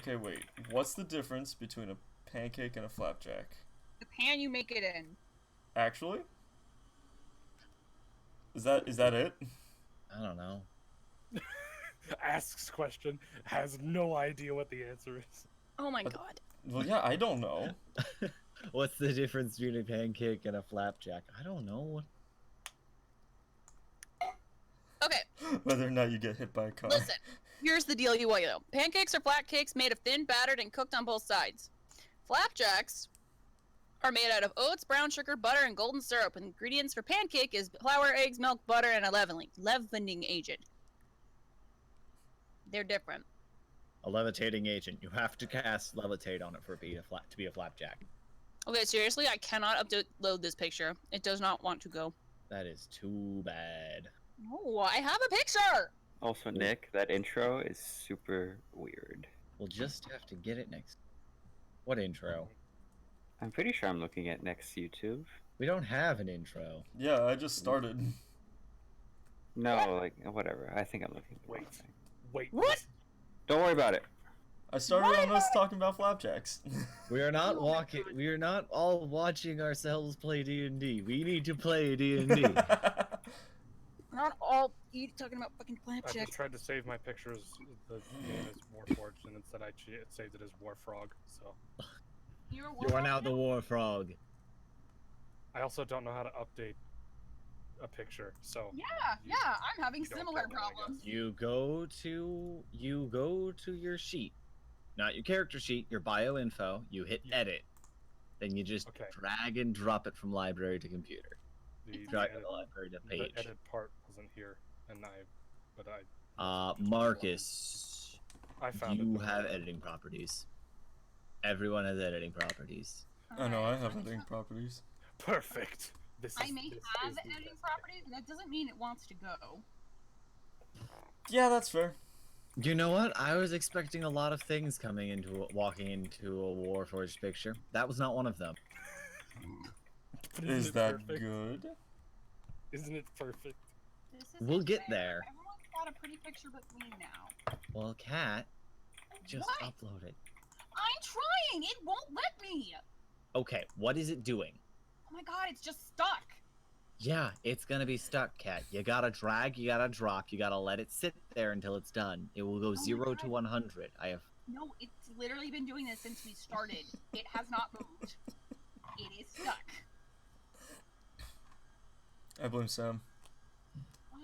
Okay, wait. What's the difference between a pancake and a flapjack? The pan you make it in. Actually? Is that it? I don't know. Asks question, has no idea what the answer is. Oh my But- god. Well, yeah, I don't know. What's the difference between a pancake and a flapjack? I don't know. Okay, Whether or not you get hit by a car. listen. Here's the deal you want to know. Pancakes are flat cakes made of thin, battered, and cooked on both sides. Flapjacks are made out of oats, brown sugar, butter, and golden syrup. Ingredients for pancake is flour, eggs, milk, butter, and a leavening agent. They're different. A levitating agent. You have to cast levitate on it for it to be a flapjack. Okay, seriously, I cannot upload this picture. It does not want to go. That is too bad. No, I have a picture! Also, Nick, that intro is super weird. We'll just have to get it next. What intro? I'm pretty sure I'm looking at next YouTube. We don't have an intro. Yeah, I just started. No, like, whatever. I think I'm looking at the wrong thing. Wait. What? Don't worry about it. I started on us talking about flapjacks. We are not Oh my walking. God. We are not all watching ourselves play D&D. We need to play D&D. Not all talking about fucking I just flapjacks. tried to save my pictures. The name is Warforged, and instead I saved it as Warfrog. So You are now the war frog. I also don't know how to update a picture. So Yeah, I'm having You don't similar get one, I problems. You go to your sheet, not your character sheet, your bio info. You hit Yeah. edit, then you just Okay. drag and drop it from library to computer. the Drag edit, from the library to the page. edit part wasn't here, and I Marcus, found you it. have editing properties. Everyone has editing properties. I know, I Alright, have let me editing check. properties. Perfect. This I is, may this have is the editing best properties, but that doesn't mean it wants to go. Yeah, that's fair. You know what? I was expecting a lot of things walking into a Warforged picture. That was not one of them. But isn't Is it that perfect? good? Isn't it perfect? This is We'll get there. Everyone's got a pretty picture but me now. Well, Cat, just What? upload it. I'm trying! It won't let me! Okay, what is it doing? Oh my god, it's just stuck! Yeah, it's gonna be stuck, Cat. You gotta drag, you gotta drop, you gotta let it sit there until it's done. It will go my 0 to God. 100. I have. No, it's literally been doing this since we started. It has not moved. It is stuck. I blame Sam.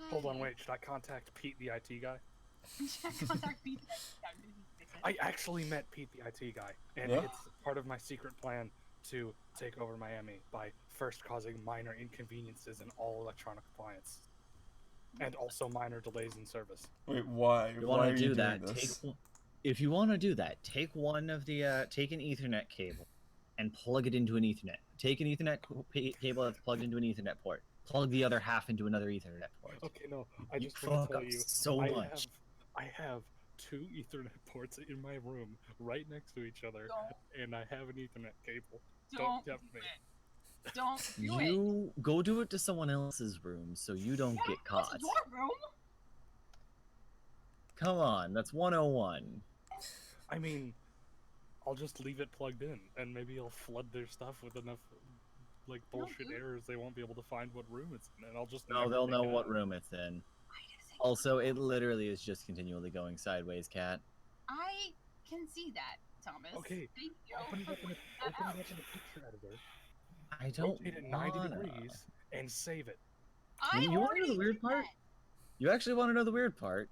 Hold on, wait. Should I contact Pete, the IT guy? Contact Pete. I actually met Pete, the IT guy, and Yeah? it's part of my secret plan to take over Miami by first causing minor inconveniences in all electronic appliance, and also minor delays in service. Wait, why? You Why want are to you do doing that? this? If you want to do that, take one of the take an Ethernet cable and plug it into an Ethernet. Take an Ethernet cable that's plugged into an Ethernet port. Plug the other half into another Ethernet port. Okay, no, I You just want fuck to tell up you, so much. I have 2 Ethernet ports in my room right next to each other, and I have an Ethernet cable. Don't tempt do me. it. Don't do it. You go do it to someone else's room so you don't Yeah, get go to caught. your room. Come on, that's 101. I mean, I'll just leave it plugged in, and maybe I'll flood their stuff with enough like bullshit dude. errors they won't be able to find what room it's in, and I'll just No, never they'll make know it what out. room it's in. Also, it literally is just continually going sideways, Cat. I can see that, Thomas. Okay, Thank you Open it for up in pointing a, that open out. it up in a picture editor, I don't rotate it 90 wanna. degrees, and save it. I You wanna know already the weird did part? that. You actually want to know the weird part?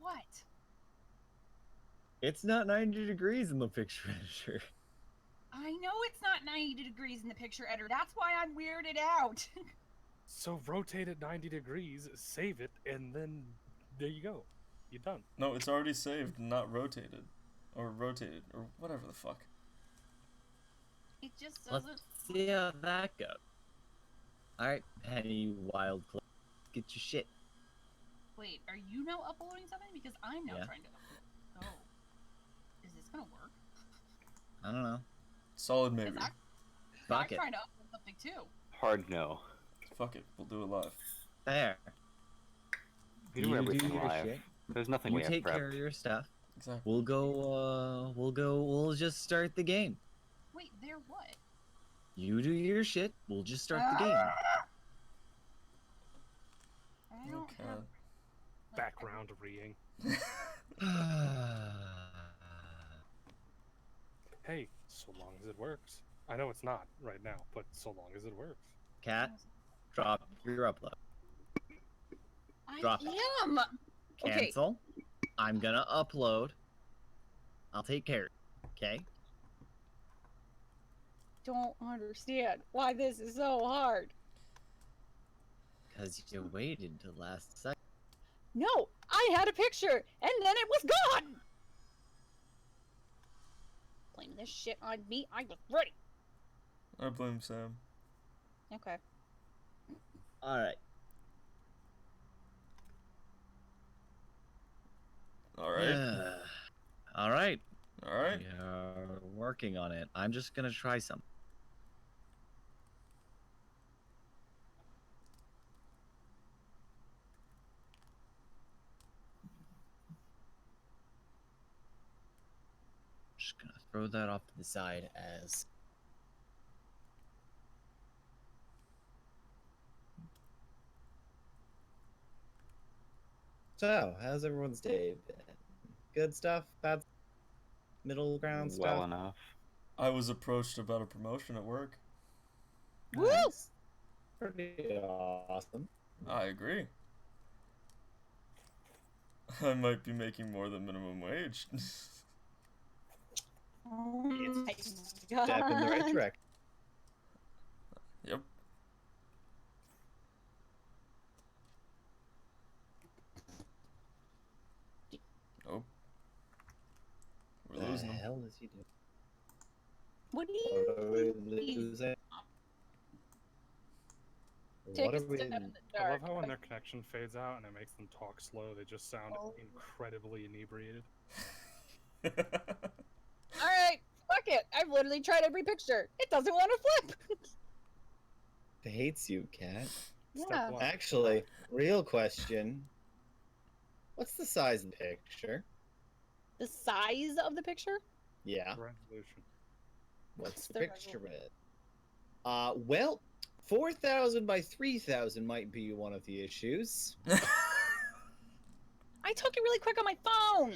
What? It's not 90 degrees in the picture editor. I know it's not 90 degrees in the picture editor. That's why I'm weirded out. So rotate it 90 degrees, save it, and then there you go. You're done. No, it's already saved, not rotated. Or rotated, or whatever the fuck. It just Let's doesn't. see how that goes. Alright, Penny Wildclaw, get your shit. Wait, are you now uploading something? Because I'm now Yeah. trying to upload. Oh. Is this gonna work? I don't know. Solid maybe. Because Fuck I'm it. trying to upload something too. Hard no. Fuck it, we'll do it live. There. We do You everything your live. shit. There's nothing You we have take prepped. care of your stuff. Exactly. We'll just start the game. Wait, they're what? You do your shit, we'll just start the game. I don't Okay. have Background reading. Hey, so long as it works. I know it's not right now, but so long as it works. Cat, drop your upload. Drop it. I am. Okay. Cancel. I'm gonna upload. I'll take care of it. Okay? Don't understand why this is so hard. Because you waited till last second. No, I had a picture and then it was gone. Blaming this shit on me. I was ready. I blame Sam. Okay. Alright. Alright. Alright. Alright. You're working on it. I'm just gonna try something. Just gonna throw that off to the side as so. How's everyone's day been? Good stuff, bad, middle ground stuff. Well enough. I was approached about a promotion at work. Woo! Nice. Pretty awesome. I agree. I might be making more than minimum wage. Oh my Step in the right God. direction. Yep. Oh. We're What losing the them. hell is he doing? What do What are we you losing? take What a are we? step in the I love dark? how when their connection fades out and it makes them talk slow, they just sound Oh. incredibly inebriated. Alright, fuck it. I've literally tried every picture. It doesn't want to flip. It hates you, cat. Yeah. Step one. Actually, real question. What's the size of the picture? The size of the picture? Yeah. Resolution. What's the the picture with? Well, 4,000 by 3,000 might be one of the issues. I took it really quick on my phone.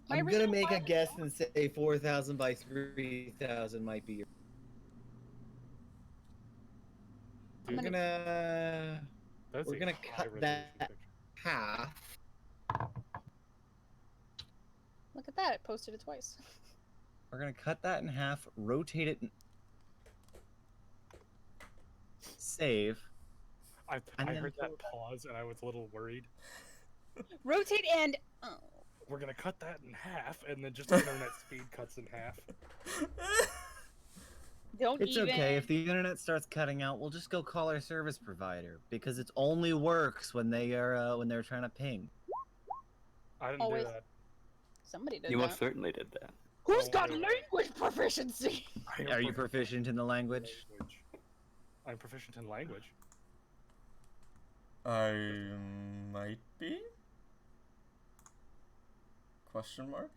My I'm gonna original make a file- guess and say 4,000 by 3,000 might be your. I'm We're gonna- gonna. That's We're a gonna high cut resolution that picture. half. Look at that. It posted it twice. We're gonna cut that in half, rotate it, save. I And then heard that pull it back. pause and I was a little worried. Rotate and. Oh. We're gonna cut that in half, and then just internet speed cuts in half. Don't It's even. okay if the internet starts cutting out. We'll just go call our service provider because it only works when they're trying to ping. I didn't Always- do that. Somebody did You that. most certainly did that. Who's Oh, got wait. language proficiency? I am Are you proficient in the language? language. I'm proficient in language. I might be? Question mark?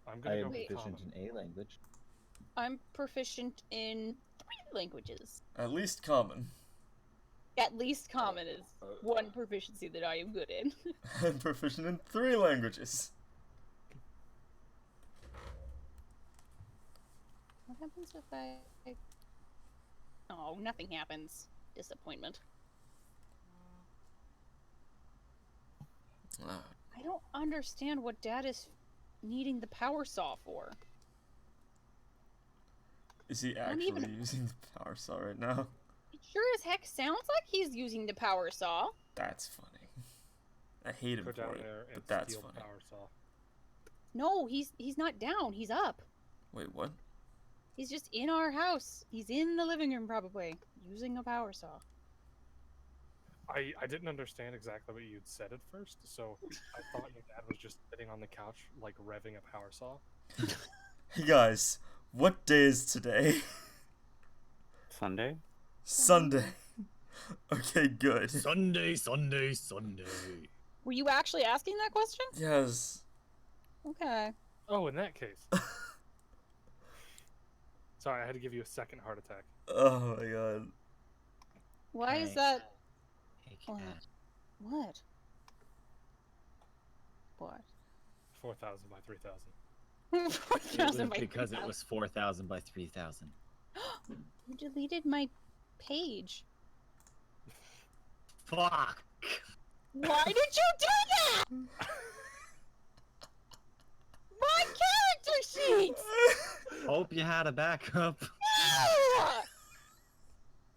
I'm I gonna am go with proficient common. in a language. I'm proficient in 3 languages. At least common. At least common is one proficiency that I am good in. I'm proficient in 3 languages. What happens if I... Oh, nothing happens. Disappointment. Ah, I don't understand what Dad is needing the power saw for. is he Don't actually even- using the power saw right now? It sure as heck sounds like he's using the power saw. That's funny. I hate him Go for down it, there and but that's steal funny. power saw. No, he's not down. He's up. Wait, what? He's just in our house. He's in the living room probably, using a power saw. I didn't understand exactly what you'd said at first, so I thought your dad was just sitting on the couch, like revving a power saw. Hey guys, what day is today? Sunday? Sunday. Okay, good. Sunday, Sunday, Sunday. Were you actually asking that question? Yes. Okay. Oh, in that case. Sorry, I had to give you a second heart attack. Oh my god. Why is Hey. that? Hey, What? cat. What? What? 4,000 by 3,000. It was because it was 4,000 by 3,000. You deleted my page. Fuck! Why did you do that? My character sheets! Hope you had a backup. Ah!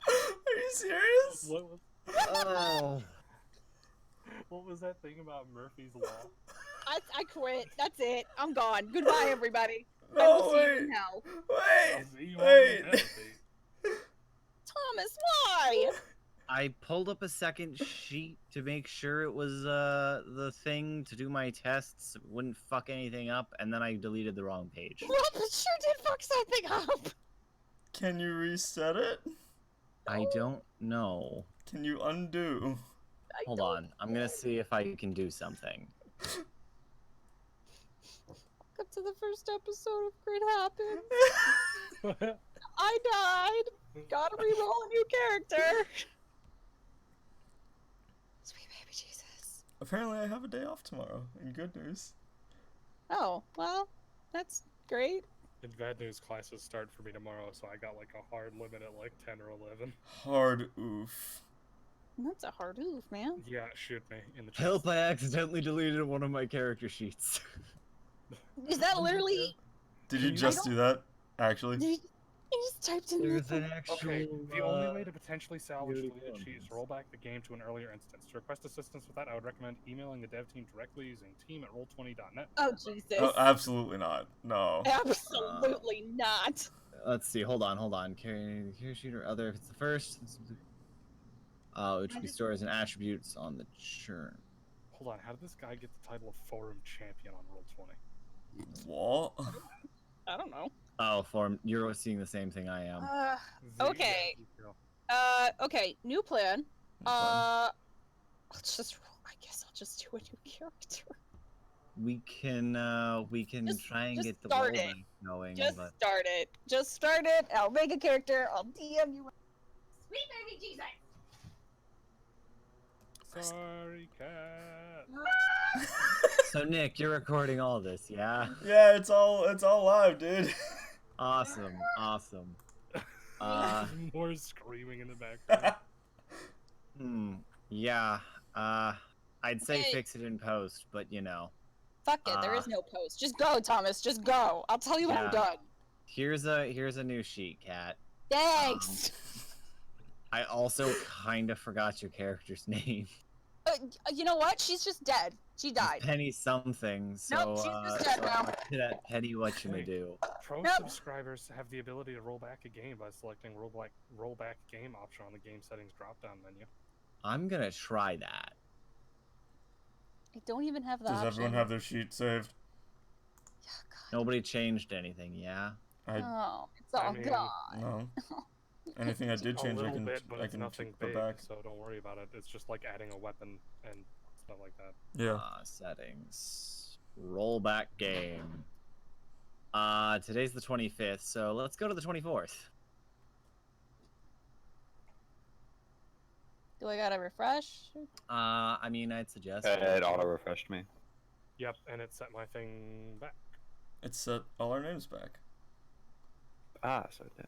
Are you serious? Oh. What was that thing about Murphy's Law? I quit. That's it. I'm gone. Goodbye, everybody. I No, will see you wait. in hell. I'll Wait. see you all Wait. in eternity. Thomas, why? I pulled up a second sheet to make sure it was the thing to do my tests, wouldn't fuck anything up, and then I deleted the wrong page. What? It sure did fuck something up. Can you reset it? I don't know. Can you undo? Hold on, I'm gonna see if I can do something. Welcome to the first episode of Grid Happens. I died. Gotta reroll a new character. Sweet baby Jesus. Apparently I have a day off tomorrow. In good news. Oh, well, that's great. In bad news, classes start for me tomorrow, so I got like a hard limit at like 10 or 11. Hard oof. That's a hard oof, man. Yeah, shoot me in the chest. Help, I accidentally deleted one of my character sheets. Is that literally? Did you Can you- just do that? Actually? You just typed in There's the an actual... Okay, the only way to potentially salvage really deleted fun. sheets is roll back the game to an earlier instance. To request assistance with that, I would recommend emailing the dev team directly using team@roll20.net. Oh Jesus! Oh, absolutely not. No. Absolutely not. Let's see, hold on. Carry sheet or other. If it's the first, it should be stored as an attributes on the churn. Hold on, how did this guy get the title of forum champion on Roll20? What? I don't know. Oh, you're seeing the same thing I am. Okay. Okay. New plan. I'll just roll. I guess I'll just do a new character. We can Just- try and just get the start roll it. back going, Just but start it. Just start it. I'll make a character. I'll DM you. Sweet baby Jesus. Sorry, cat. so Nick, you're recording all this, yeah? Yeah, it's all live, dude. Awesome. More screaming in the background. Yeah. I'd say Okay. fix it in post, but you know. Fuck it. There is no post. Just go, Thomas. Just go. I'll tell you when I'm Yeah. done. Here's a new sheet, Kat. Thanks. I also kind of forgot your character's name. You know what? She's just dead. She died. Penny something. So, Nope, she's just dead now. to that Penny, what you do? Pro Nope. subscribers have the ability to roll back a game by selecting roll back game option on the game settings drop down menu. I'm gonna try that. I don't even have the Does option. everyone have their sheet saved? Yeah, God. Nobody changed anything, yeah? Oh, it's all mean, gone. No. Anything I did change, a I little can bit, but I it's can nothing go big, back. so don't worry about it. It's just like adding a weapon and stuff like that. Yeah. Settings. Rollback game. Today's the 25th, so let's go to the 24th. Do I gotta refresh? I mean, I'd suggest. It auto refreshed me. Yep, and it set my thing back. It set all our names back. Ah, so it did.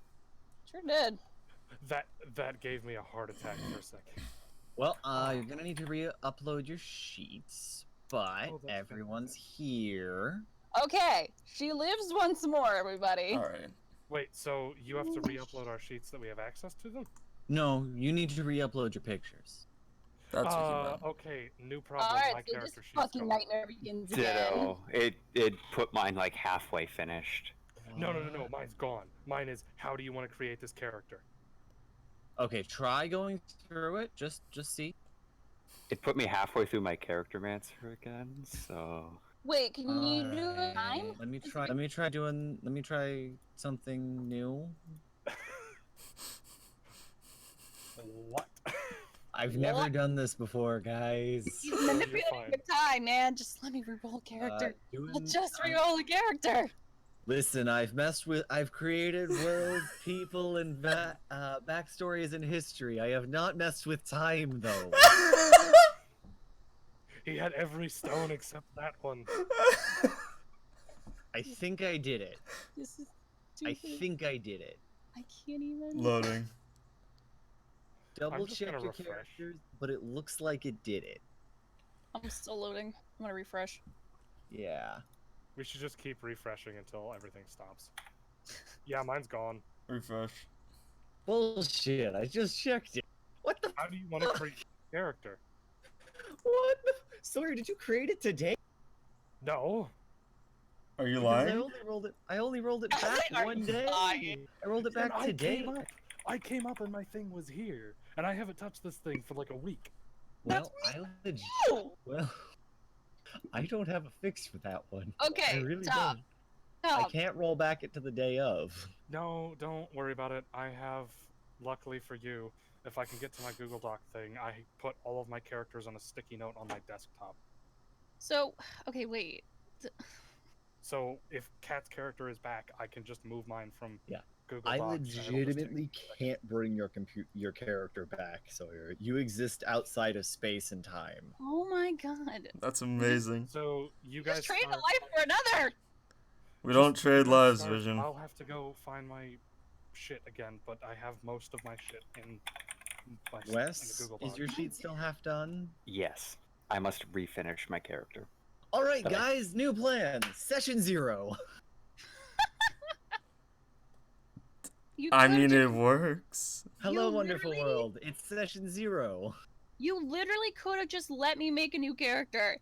Sure did. That gave me a heart attack for a second. Well, you're gonna need to re-upload your sheets, but Oh, that's everyone's here. Okay, she lives once more, everybody. All right. Wait, so you have to re-upload our sheets that we have access to them? No, you need to re-upload your pictures. That's what you meant. Okay, new problem. Alright, my so this character sheet's fucking gone. nightmare begins again. Ditto. It put mine like halfway finished. No, mine's gone. Mine is, how do you want to create this character? Okay, try going through it. Just see. It put me halfway through my character mancer again, so Wait, can you do Alright, time? Let me try something new. What? I've never done this before, guys. He's you're manipulating fine. the time, man. Just let me reroll a character. I'll Doing- just reroll a character. Listen, I've created worlds, people, and backstories and history. I have not messed with time, though. He had every stone except that one. I think I did it. This is I stupid. think I did it. I can't even. Loading. Double just check gonna your refresh. characters, but it looks like it did it. I'm still loading. I'm gonna refresh. Yeah. We should just keep refreshing until everything stops. Yeah, mine's gone. Refresh. Bullshit, I just checked it. What the How do you want to create a character? what the Sawyer, did you create it today? No. Are you Because lying? I only rolled it back Are one you day. lying? I rolled it And back today. I came up and my thing was here. And I haven't touched this thing for like a week. Well, Ew. well, I don't have a fix for that one. I Okay, really Tom. don't. I Tom. can't roll back it to the day of. No, don't worry about it. I have, luckily for you, if I can get to my Google Doc thing, I put all of my characters on a sticky note on my desktop. So, okay, wait. So if Kat's character is back, I can just move mine from Yeah. Google I Docs. and it'll just take legitimately me a second. can't bring your character back, Sawyer. You exist outside of space and time. Oh my god. That's amazing. So you guys Just trade a start- life for another. We don't just- trade you guys lives, start- Vision. I'll have to go find my shit again, but I have most of my shit in my in Wes, the Google is Doc. your sheet still half done? Yes. I must refinish my character. All right, Okay. guys, new plan. Session 0. You I could've mean, just- it works. Hello, You wonderful literally- world. It's session 0. You literally could have just let me make a new character.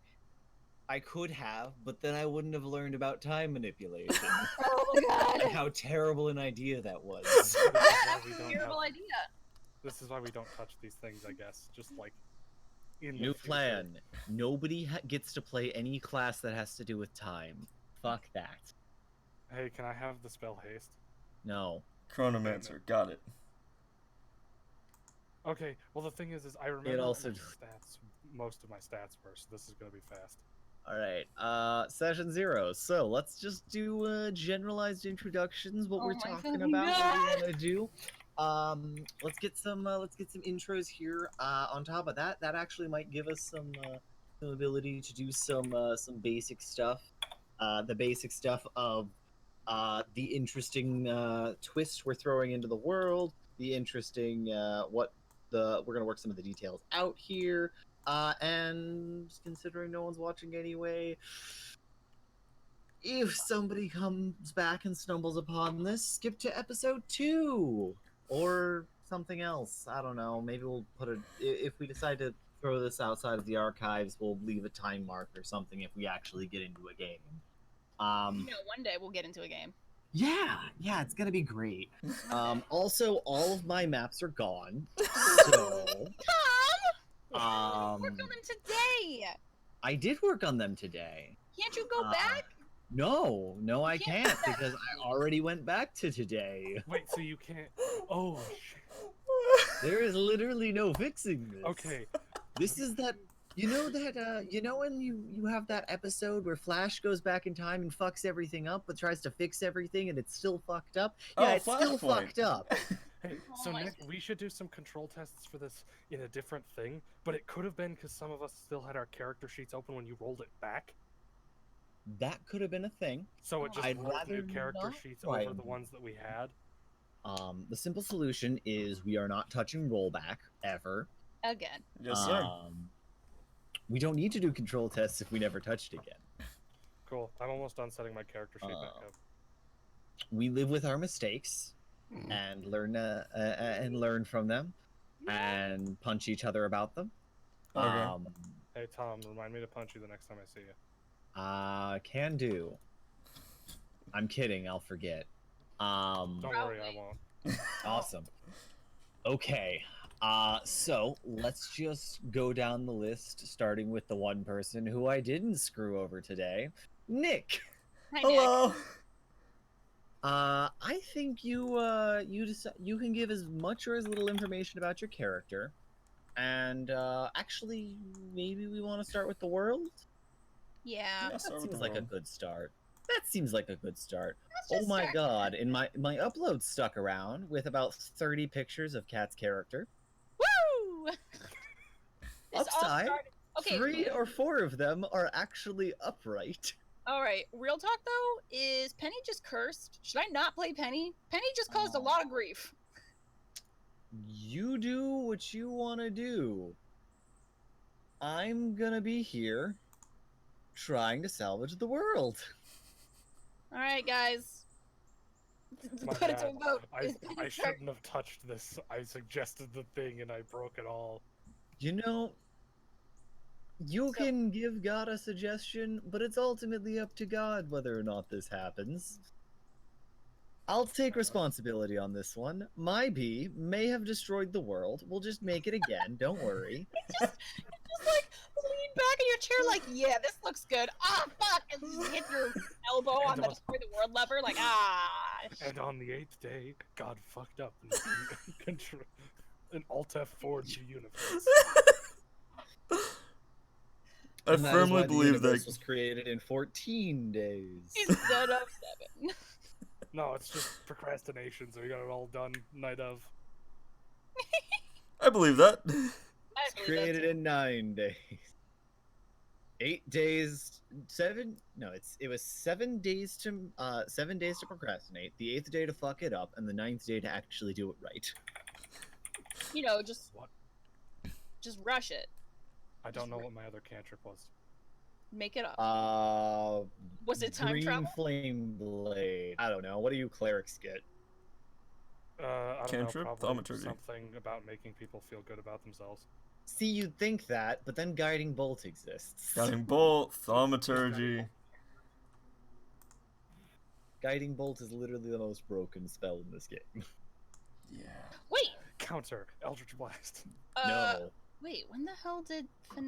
I could have, but then I wouldn't have learned about time manipulation. Oh my god. and how terrible an idea that was. This is why That's we a don't terrible have- idea. This is why we don't touch these things, I guess. Just like in the New future. plan. Nobody gets to play any class that has to do with time. Fuck that. Hey, can I have the spell haste? No. Chronomancer, got it. Okay. Well, the thing is I remember also- my stats. Most of my stats were, so this is gonna be fast. All right. Session 0. So let's just do generalized introductions. What Oh we're my talking fucking about. What we God. want to do. Let's get some intros here. On top of that, that actually might give us some ability to do some basic stuff. The basic stuff of the interesting twist we're throwing into the world. The interesting we're gonna work some of the details out here. And considering no one's watching anyway, if somebody comes back and stumbles upon this, skip to episode 2 or something else. I don't know. Maybe we'll put if we decide to throw this outside of the archives, we'll leave a time mark or something if we actually get into a game. One day we'll get into a game. Yeah, it's gonna be great. Also, all of my maps are gone, so Tom! Work on them today! I did work on them today. Can't you go back? No, I You can't do can't that. because I already went back to today. Wait, so you can't? Oh shit. There is literally no fixing this. Okay. This is that. You know when you have that episode where Flash goes back in time and fucks everything up, but tries to fix everything and it's still fucked up? Yeah, Oh, it's still Flashpoint. fucked up. Hey, Oh so my Nick, we should do some control tests for this in a different thing, but it could have been because some of us still had our character sheets open when you rolled it back. That could have been a thing. So it just I'd rolled new rather character not sheets try over and the do ones that we had. The simple solution is we are not touching rollback ever. Again. Yes, sir. We don't need to do control tests if we never touch it again. Cool. I'm almost done setting my character sheet back up. We live with our mistakes and learn from them and punch each other about them. Okay. Hey Tom, remind me to punch you the next time I see you. Can do. I'm kidding, I'll forget. Don't worry, I Probably. won't. Awesome. Okay. So let's just go down the list, starting with the one person who I didn't screw over today, Nick. Hi, Nick. Hello. I think you can give as much or as little information about your character And actually, maybe we want to start with the world. Yeah. Yeah, That start with seems the like a world. good start. That seems like a good start. Let's Oh just my start. god! And my upload stuck around with about 30 pictures of Cat's character. Woo! This all Upside, started. Okay. 3 or 4 of them are actually upright. All right. Real talk though, is Penny just cursed? Should I not play Penny? Penny just caused a lot of grief. You do what you want to do. I'm gonna be here trying to salvage the world. All right, guys. My Put it to bad. a vote. I Is Penny cursed? shouldn't have touched this. I suggested the thing and I broke it all. You know, you So- can give God a suggestion, but it's ultimately up to God whether or not this happens. I'll take responsibility on this one. My bee may have destroyed the world. We'll just make it again. Don't worry. just like lean back in your chair, like, yeah, this looks good. Ah, fuck, and just hit your elbow on the destroy the world lever, like, ah. And on the 8th day, God fucked up and Alt F4 the universe. I And that is firmly why the believe universe that. was created in 14 days. Instead of 7. No, it's just procrastination, so we got it all done night of. I believe that. I It's believe that created too. in 9 days. 8 days, 7. No, it was 7 days to 7 days to procrastinate. The 8th day to fuck it up, and the 9th day to actually do it right. You know, just What? rush it. I don't know what my other cantrip was. Make it up. Was it time Green travel? Flame Blade. I don't know. What do you clerics get? I don't Cantrip? know, probably Thaumaturgy. something about making people feel good about themselves. See, you'd think that, but then Guiding Bolt exists. Guiding Bolt, Thaumaturgy. Guiding Bolt is literally the most broken spell in this game. Yeah. Wait, Counter, Eldritch Blast. No. wait, when the hell did when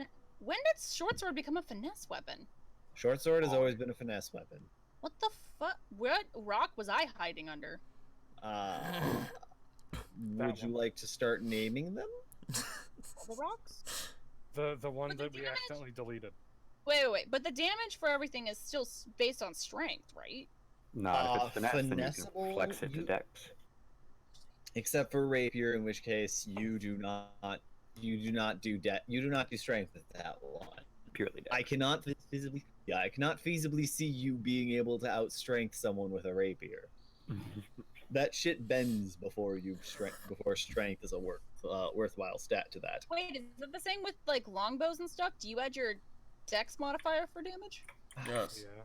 did short sword become a finesse weapon? Short sword has always been a finesse weapon. What the fuck? What rock was I hiding under? Would you one. like to start naming them? All the rocks? The one But the that we damage- accidentally deleted. Wait. But the damage for everything is still based on strength, right? No, if it's finesse, then you can finessable, flex it to you- dex. Except for rapier, in which case you do not do strength with that one. Purely dex. I cannot feasibly see you being able to outstrength someone with a rapier. That shit bends before strength is a worthwhile stat to that. Wait, is it the same with like longbows and stuff? Do you add your dex modifier for damage? Yes. Yeah,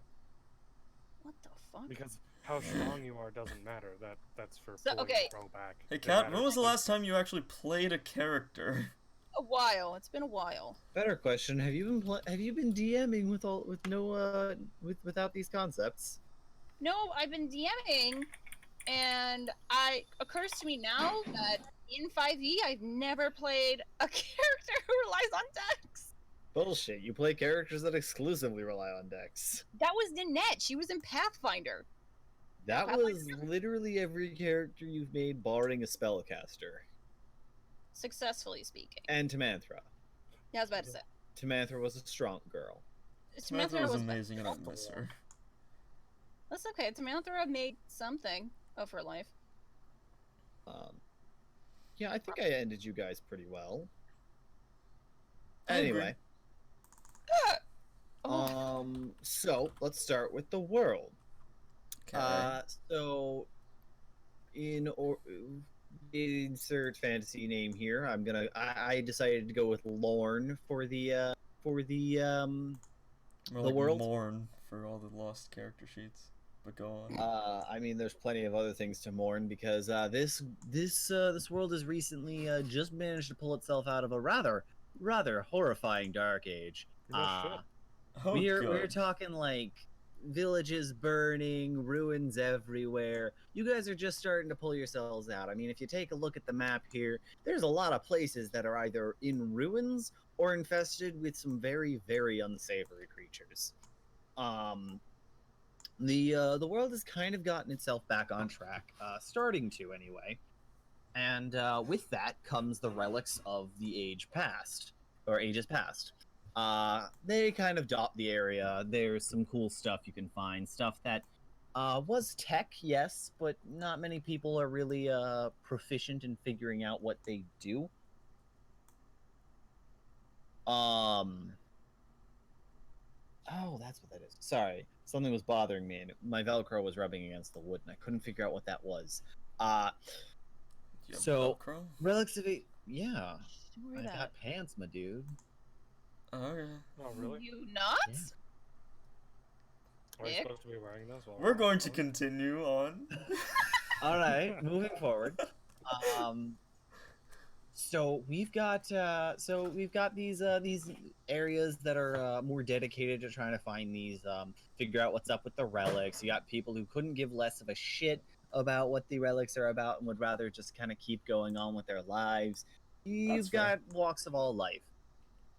What the fuck? because how strong you are doesn't matter. That's for So, pulling okay. a throw back. Hey, It Kat, matters when was the if- last time you actually played a character? A while. It's been a while. Better question: have you been DMing without these concepts? No, I've been DMing, and it occurs to me now that in 5e I've never played a character who relies on dex. Bullshit! You play characters that exclusively rely on dex. That was Ninette. She was in Pathfinder. That How was literally every character you've made, barring a spellcaster. Successfully speaking. And Tamanthra. Yeah, I was about to say. Tamanthra was a strong girl. Samantha was amazing and I multiple. miss her. That's okay. Tamanthra made something of her life. Yeah, I think I ended you guys pretty well. I agree. Anyway, Oh, so let's start with the world. Okay. So insert fantasy name here. I decided to go with Lorne for the More the like world? mourn for all the lost character sheets. But go on. I mean, there's plenty of other things to mourn because this world has recently just managed to pull itself out of a rather horrifying dark age. No shit. Oh, We're God. talking like villages burning, ruins everywhere. You guys are just starting to pull yourselves out. I mean, if you take a look at the map here, there's a lot of places that are either in ruins or infested with some very, very unsavory creatures. The world has kind of gotten itself back on track, starting to anyway. And with that comes the relics of the age past, or ages past. They kind of dot the area. There's some cool stuff you can find, stuff that was tech, yes, but not many people are really proficient in figuring out what they do. Oh, that's what that is. Sorry, something was bothering me, and my Velcro was rubbing against the wood, and I couldn't figure out what that was. You have So Velcro? relics of it, yeah. Where I that? got pants, my dude. Oh, yeah. Oh, really? You nuts? Are you Nick? supposed to be wearing those? While We're going to recording? continue on. All right, moving forward. So we've got these areas that are more dedicated to trying to find these, figure out what's up with the relics. You got people who couldn't give less of a shit about what the relics are about and would rather just kind of keep going on with their lives. You've fair. got walks of all life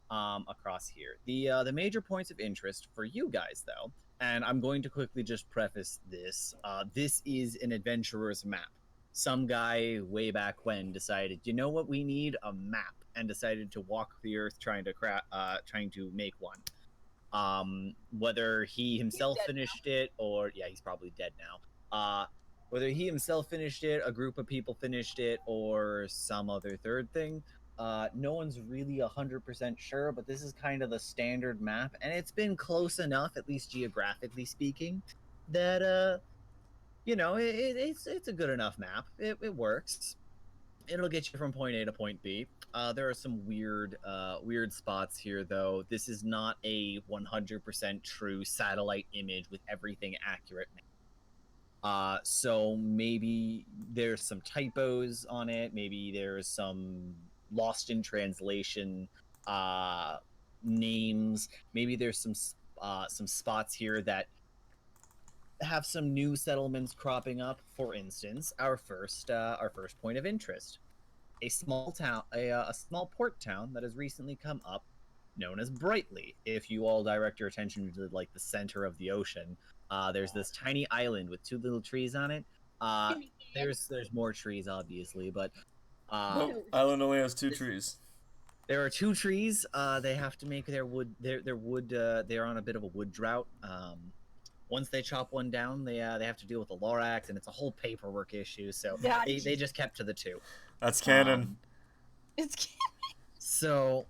across here. The major points of interest for you guys, though, and I'm going to quickly just preface this. This is an adventurer's map. Some guy way back when decided, you know what, we need a map, and decided to walk the earth trying to make one. Whether he himself finished it or he's probably dead now. Whether he himself finished it, a group of people finished it, or some other third thing, no one's really 100% sure. But this is kind of the standard map, and it's been close enough, at least geographically speaking, that it's a good enough map. It works. It'll get you from point A to point B. There are some weird spots here, though. This is not a 100% true satellite image with everything accurate. So maybe there's some typos on it. Maybe there's some lost in translation names. Maybe there's some spots here that have some new settlements cropping up. For instance, our first point of interest, a small town, a small port town that has recently come up, known as Brightly. If you all direct your attention to like the center of the ocean, there's this tiny island with two little trees on it. There's more trees, obviously, but Nope. Island only has 2 trees. there are 2 trees. They have to make their wood. Their wood. They're on a bit of a wood drought. Once they chop one down, they have to deal with the Lorax, and it's a whole paperwork issue. So they just kept to the 2. That's canon. It's So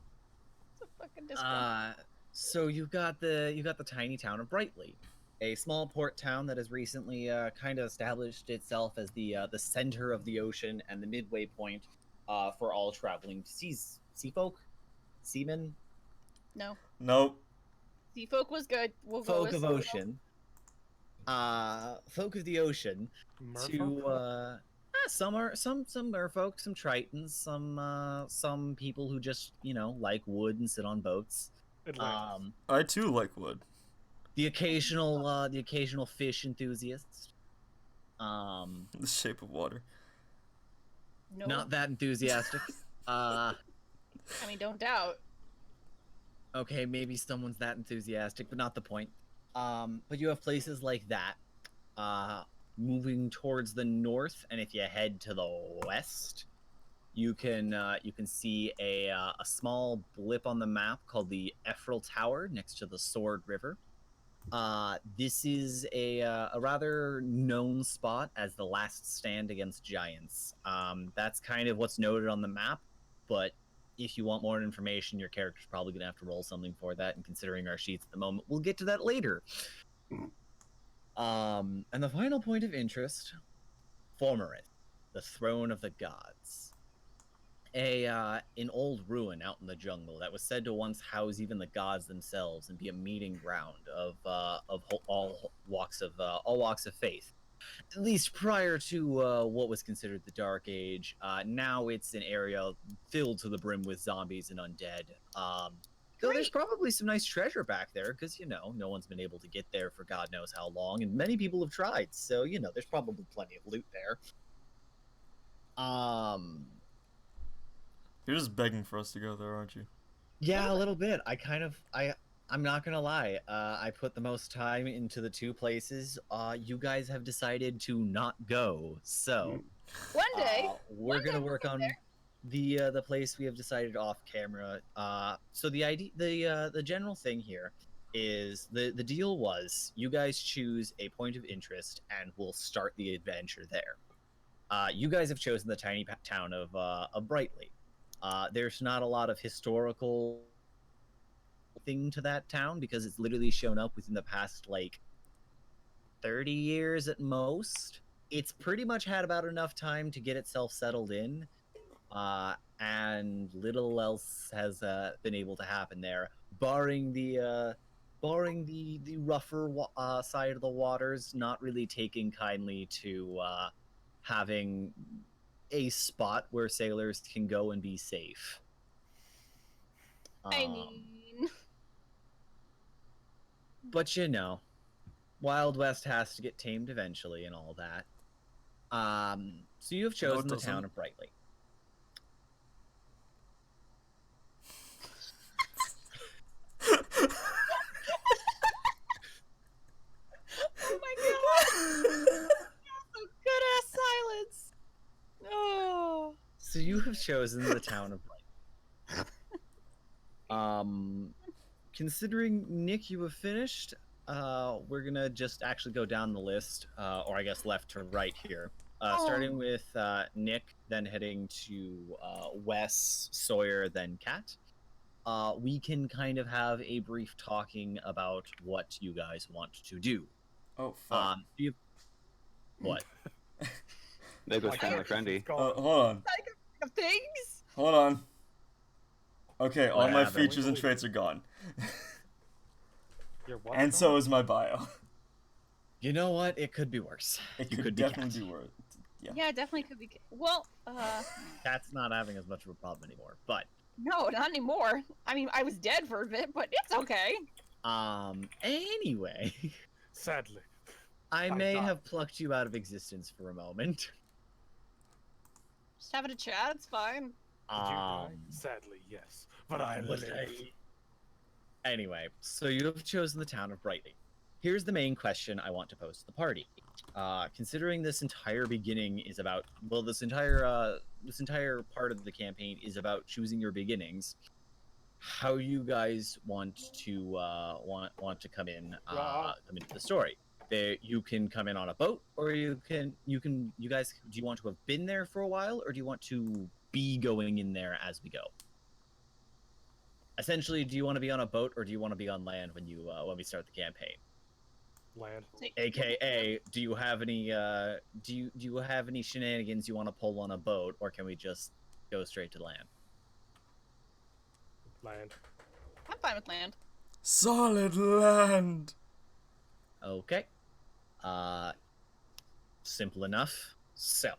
a fucking discount. so you've got the tiny town of Brightly, a small port town that has recently kind of established itself as the center of the ocean and the midway point for all traveling seamen. No. Nope. Sea folk was good. We'll go Folk with of sea folk. ocean. Folk of the ocean. Merfolk? Some merfolk, some tritons, some people who just like wood and sit on boats. Atlantis. I too like wood. The occasional fish enthusiast. The shape of water. No. Not that enthusiastic. I mean, don't doubt. Okay, maybe someone's that enthusiastic, but not the point. But you have places like that. Moving towards the north, and if you head to the west, you can see a small blip on the map called the Ephraim Tower next to the Sword River. This is a rather known spot as the last stand against giants. That's kind of what's noted on the map, but if you want more information, your character's probably going to have to roll something for that, and considering our sheets at the moment, we'll get to that later. And the final point of interest, Formerith, the Throne of the Gods. An old ruin out in the jungle that was said to once house even the gods themselves and be a meeting ground of all walks of faith. At least prior to what was considered the Dark Age. Now it's an area filled to the brim with zombies and undead. So there's probably some nice treasure back there, because no one's been able to get there for God knows how long, and many people have tried. So there's probably plenty of loot there. You're just begging for us to go there, aren't you? Yeah, a little bit. I'm not gonna lie. I put the most time into the 2 places. You guys have decided to not go, so One day, we're gonna work on the place we have decided off camera. So the general thing here is the deal was you guys choose a point of interest and we'll start the adventure there. You guys have chosen the tiny town of Brightly. There's not a lot of historical thing to that town because it's literally shown up within the past like 30 years at most. It's pretty much had about enough time to get itself settled in, and little else has been able to happen there, barring the rougher side of the waters, not really taking kindly to having a spot where sailors can go and be safe. I mean, But you know, Wild West has to get tamed eventually and all that. So you have chosen the town of Brightly. oh my god! Good ass silence. Oh. So you have chosen the town of Brightly. Considering Nick, you have finished. We're gonna just actually go down the list, or I guess left to right here. Starting with Nick, then heading to Wes, Sawyer, then Kat. We can kind of have a brief talking about what you guys want to do. Oh, fuck. What? There goes My family character's friendly. gone. Hold on. Of things. Hold on. Okay, all What my happened? features and traits are gone. Your what And gone? so is my bio. You know what? It could be worse. It You could be definitely Kat. be worse. Yeah. Yeah, it definitely could be. Well, Kat's not having as much of a problem anymore, but no, not anymore. I mean, I was dead for a bit, but it's okay. anyway, Sadly. I I'm may not. have plucked you out of existence for a moment. Just having a chat, it's fine. Did you die? Sadly, yes. But I was lived. Anyway, so you have chosen the town of Brightly. Here's the main question I want to pose to the party. Considering this entire beginning is about, well, this entire part of the campaign is about choosing your beginnings. How you guys want to come into the story? You can come in on a boat, or you guys, do you want to have been there for a while, or do you want to be going in there as we go? Essentially, do you want to be on a boat, or do you want to be on land when we start the campaign? Land. AKA, do you have any do you have any shenanigans you want to pull on a boat, or can we just go straight to land? Land. I'm fine with land. Solid land. Okay. Simple enough. So,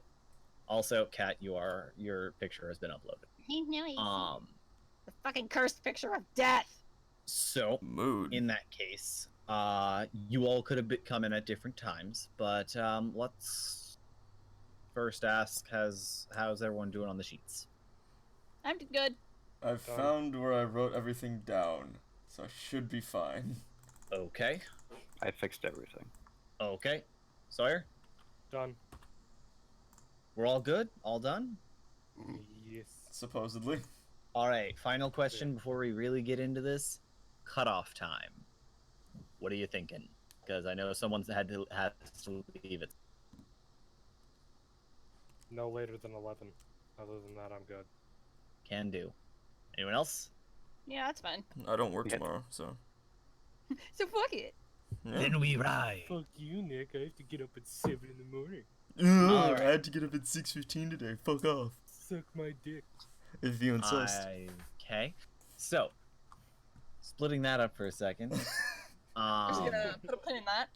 also, Kat, your picture has been uploaded. The fucking cursed picture of death. So, Mood. in that case, you all could have come in at different times, but let's first ask, how's everyone doing on the sheets? I'm good. I've found where I wrote everything down, so I should be fine. Okay. I fixed everything. Okay. Sawyer, Done. we're all good? All done? Yes. Supposedly. All right, final question before we really get into this. Cutoff time. What are you thinking? Because I know someone's has to leave it. No later than 11. Other than that, I'm good. Can do. Anyone else? Yeah, that's fine. I don't work Yeah. tomorrow, so. So fuck it. Yeah. Then we ride. Fuck you, Nick. I have to get up at 7 in the morning. Ugh, Alright. I had to get up at 6:15 today. Fuck off. Suck my dick. If you insist. Okay. So, splitting that up for a second. I'm just gonna put a pin in that.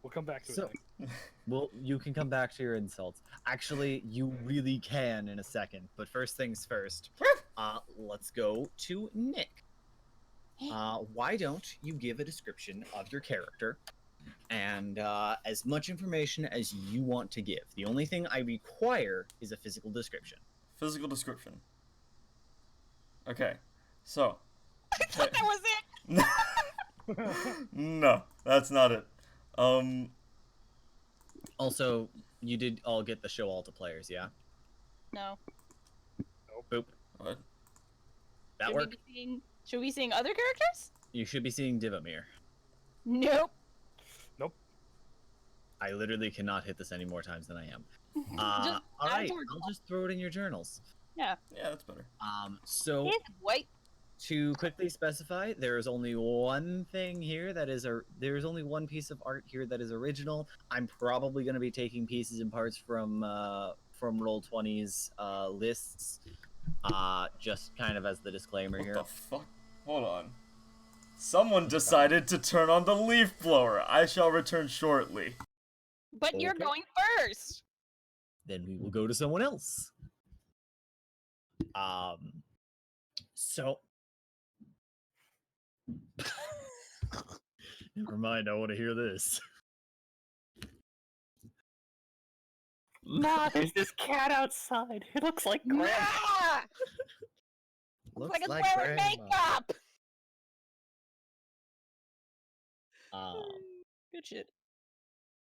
We'll come back to So- it. Nick. Well, you can come back to your insults. Actually, you really can in a second. But first things first. Let's go to Nick. Why don't you give a description of your character and as much information as you want to give? The only thing I require is a physical description. Physical description. Okay, so. I thought that was it. No, that's not it. Also, You did all get the show all to players, yeah? No. Boop. What? That Should work? Should we be seeing other characters? You should be seeing Divamir. Nope. I literally cannot hit this any more times than I am. Just All add it right, to our I'll just throw it in your journals. Yeah. Yeah, that's better. So It's white. to quickly specify, there is only one thing here that is there is only one piece of art here that is original. I'm probably going to be taking pieces and parts from Roll20's lists, just kind of as the disclaimer What here. the fuck? Hold on. Someone decided to turn on the leaf blower. I shall return shortly. But you're Okay. going first. Then we will go to someone else. So never mind, I want to hear this. Nah, there's this cat outside. It looks like Grandma. Ah! Looks like it's wearing makeup. Good shit.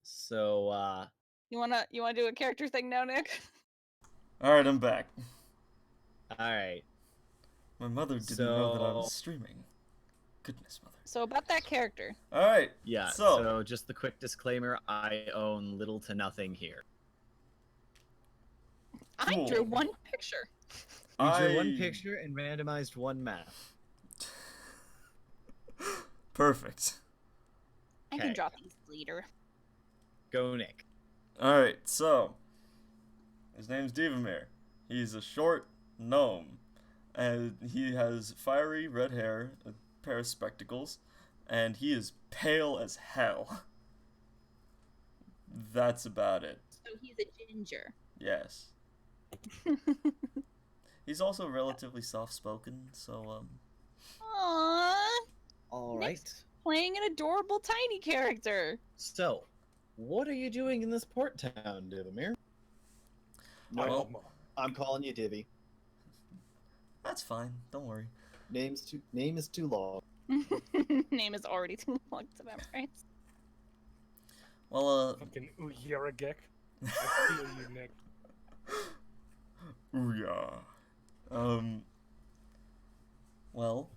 So You wanna do a character thing now, Nick? Alright, I'm back. alright. My mother didn't know that I was So- streaming. Goodness, mother. So about that character. Alright. Yeah, So- so just the quick disclaimer, I own little to nothing here. I Cool. drew one picture. You drew I- one picture and randomized one map. I Perfect. can Okay. draw things later. Go, Nick. Alright, so. His name's Divamir. He's a short gnome. And he has fiery red hair, a pair of spectacles, and he is pale as hell. That's about it. So he's a ginger. Yes. He's also relatively soft-spoken, so, Aww. All Nick's- right. Playing an adorable tiny character. So, what are you doing in this port town, Divamir? Well- I'm calling you Divvy. that's fine. Don't worry. Name is too long. Name is already too long to memorize. Well, Fucking Uyaragek. I feel you, Nick. ooh, yeah. Well,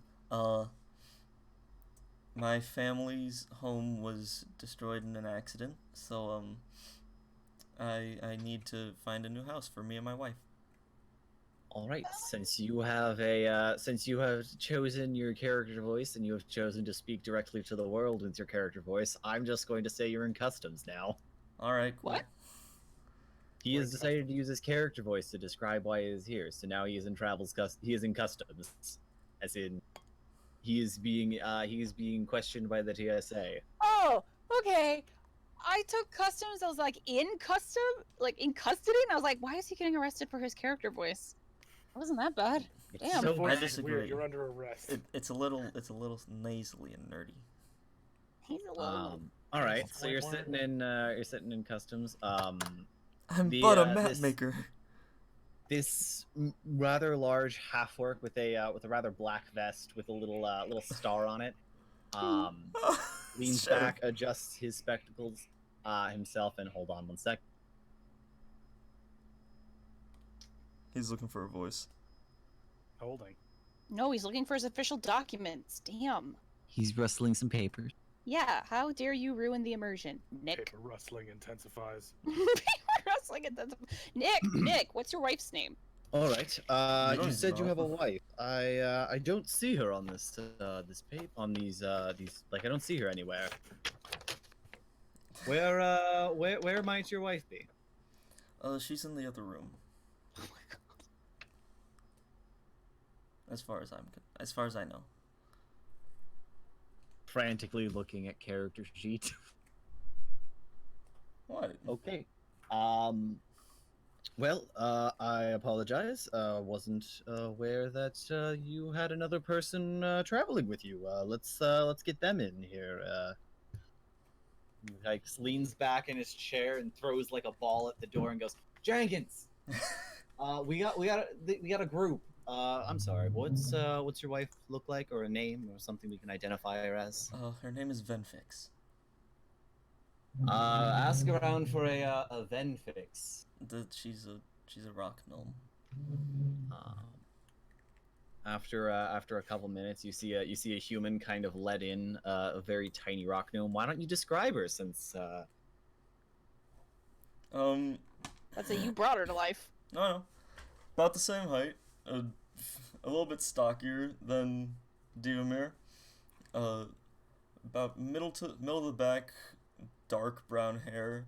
my family's home was destroyed in an accident, so, I need to find a new house for me and my wife. All right. Since you have chosen your character voice and you have chosen to speak directly to the world with your character voice, I'm just going to say you're in customs now. Alright, cool. What? He We're has in decided to use his character voice to describe why he is here. So now he is in he is in customs, as in he is being questioned by the TSA. Oh, okay. I took customs. I was like in custody, and I was like, why is he getting arrested for his character voice? It wasn't that bad. It's Damn. so Voice is disagree. weird. You're under arrest. It's a little nasally and nerdy. He's a little. All right. That's So you're why- sitting in customs. I'm The, but a uh, map this- maker. This rather large half orc with a rather black vest with a little star on it. Leans Shut up. back, adjusts his spectacles himself, and hold on one sec. He's looking for a voice. Holding. No, he's looking for his official documents. Damn. He's rustling some papers. Yeah, how dare you ruin the immersion, Nick? Paper rustling intensifies. Wrestling at the Nick, what's your wife's name? All right. You You said you know. have a wife. I don't see her on this on these like I don't see her anywhere. Where might your wife be? She's in the other room. Oh my god. As far as I know. Frantically looking at character sheet. What? Okay. Well, I apologize. Wasn't aware that you had another person traveling with you. Let's get them in here. He, like leans back in his chair and throws like a ball at the door and goes, "Jenkins, we got a group. I'm sorry. What's your wife look like, or a name, or something we can identify her as?" Her name is Venfix. Ask around for a Ven fix. She's a rock gnome. After a couple minutes, you see a human kind of let in a very tiny rock gnome. Why don't you describe her since Let's say you brought her to life. No, about the same height, a little bit stockier than Divamir. About middle of the back, dark brown hair,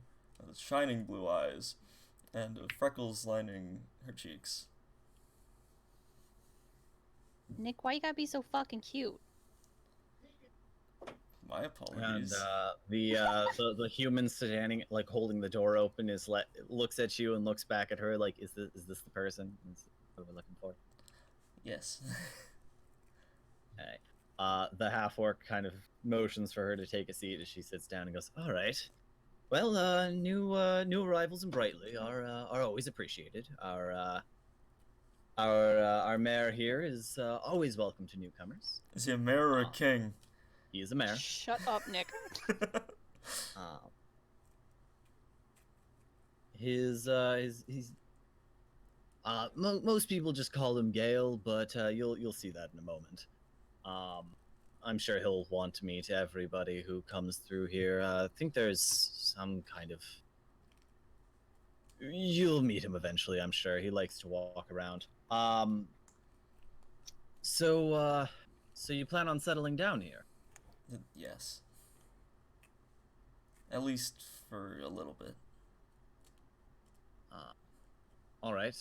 shining blue eyes, and freckles lining her cheeks. Nick, why you gotta be so fucking cute? My and apologies. the human standing like holding the door open looks at you and looks back at her like is this the person? Is what we're looking for? Yes. Okay. The half orc kind of motions for her to take a seat as she sits down and goes, "All right. Well, new arrivals in Brightly are always appreciated. Our mayor here is always welcome to newcomers. Is he a mayor or a king? He is a mayor. Shut up, Nick. Most people just call him Gale, but you'll see that in a moment. I'm sure he'll want to meet everybody who comes through here. I think there's some kind of. You'll meet him eventually, I'm sure. He likes to walk around. So you plan on settling down here? Yes. At least for a little bit. All right.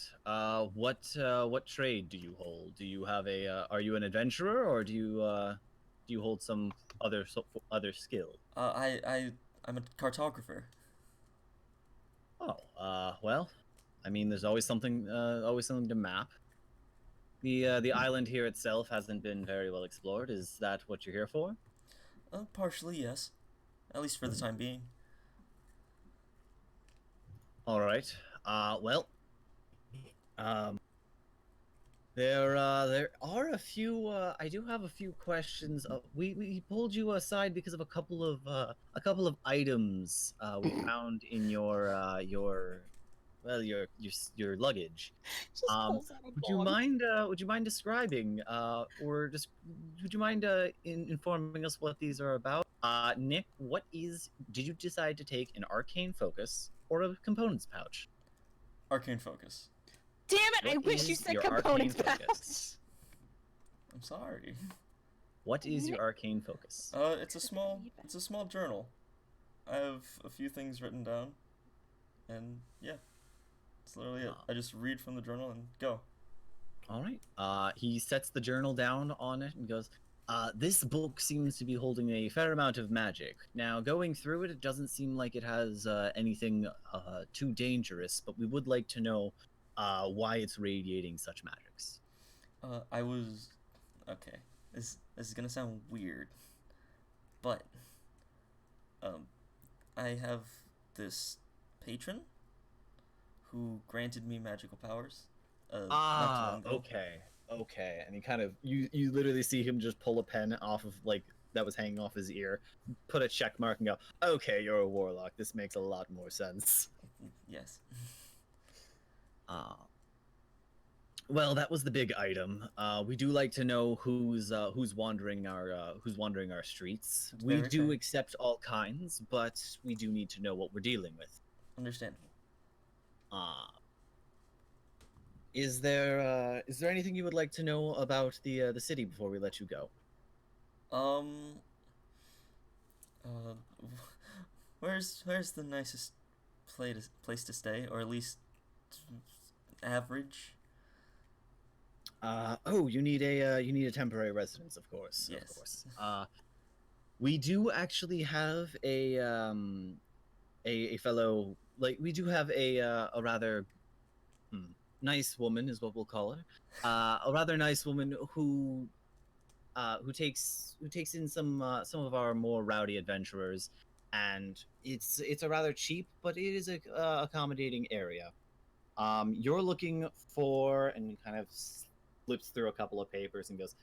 What trade do you hold? Do you have are you an adventurer, or do you hold some other skill? I'm a cartographer. Oh, well, I mean, there's always something to map. The island here itself hasn't been very well explored. Is that what you're here for? Partially, yes. At least for the time being. All right. Well, there are a few. I do have a few questions. We pulled you aside because of a couple of items we found in your luggage. Just pulls out a Would you mind describing or just would you mind informing us what these are about? Nick, did you decide to take an arcane focus or a components pouch? Arcane focus. Damn it! What I wish you is said your components arcane pouch. focus? I'm sorry. What is your arcane focus? It's a small journal. I have a few things written down, and yeah, that's literally it. I just read from the journal and go. All right. He sets the journal down on it and goes, this book seems to be holding a fair amount of magic. Now, going through it, it doesn't seem like it has anything too dangerous, but we would like to know why it's radiating such magics. Okay. This is gonna sound weird, but I have this patron who granted me magical powers. Not too long ago. Okay. And he kind of you literally see him just pull a pen off of like that was hanging off his ear, put a check mark and go, "Okay, you're a warlock. This makes a lot more sense." Yes. Well, that was the big item. We do like to know who's wandering our streets. We Very do fair. accept all kinds, but we do need to know what we're dealing with. Understandable. Is there anything you would like to know about the city before we let you go? Uh, where's the nicest place to stay, or at least average? You need a temporary residence, of course. Yes. Of course. We do actually have a fellow, like, we do have a rather nice woman is what we'll call her. A rather nice woman who takes in some of our more rowdy adventurers, and it's a rather cheap, but it is a accommodating area. You're looking for, and he kind of flips through a couple of papers and goes,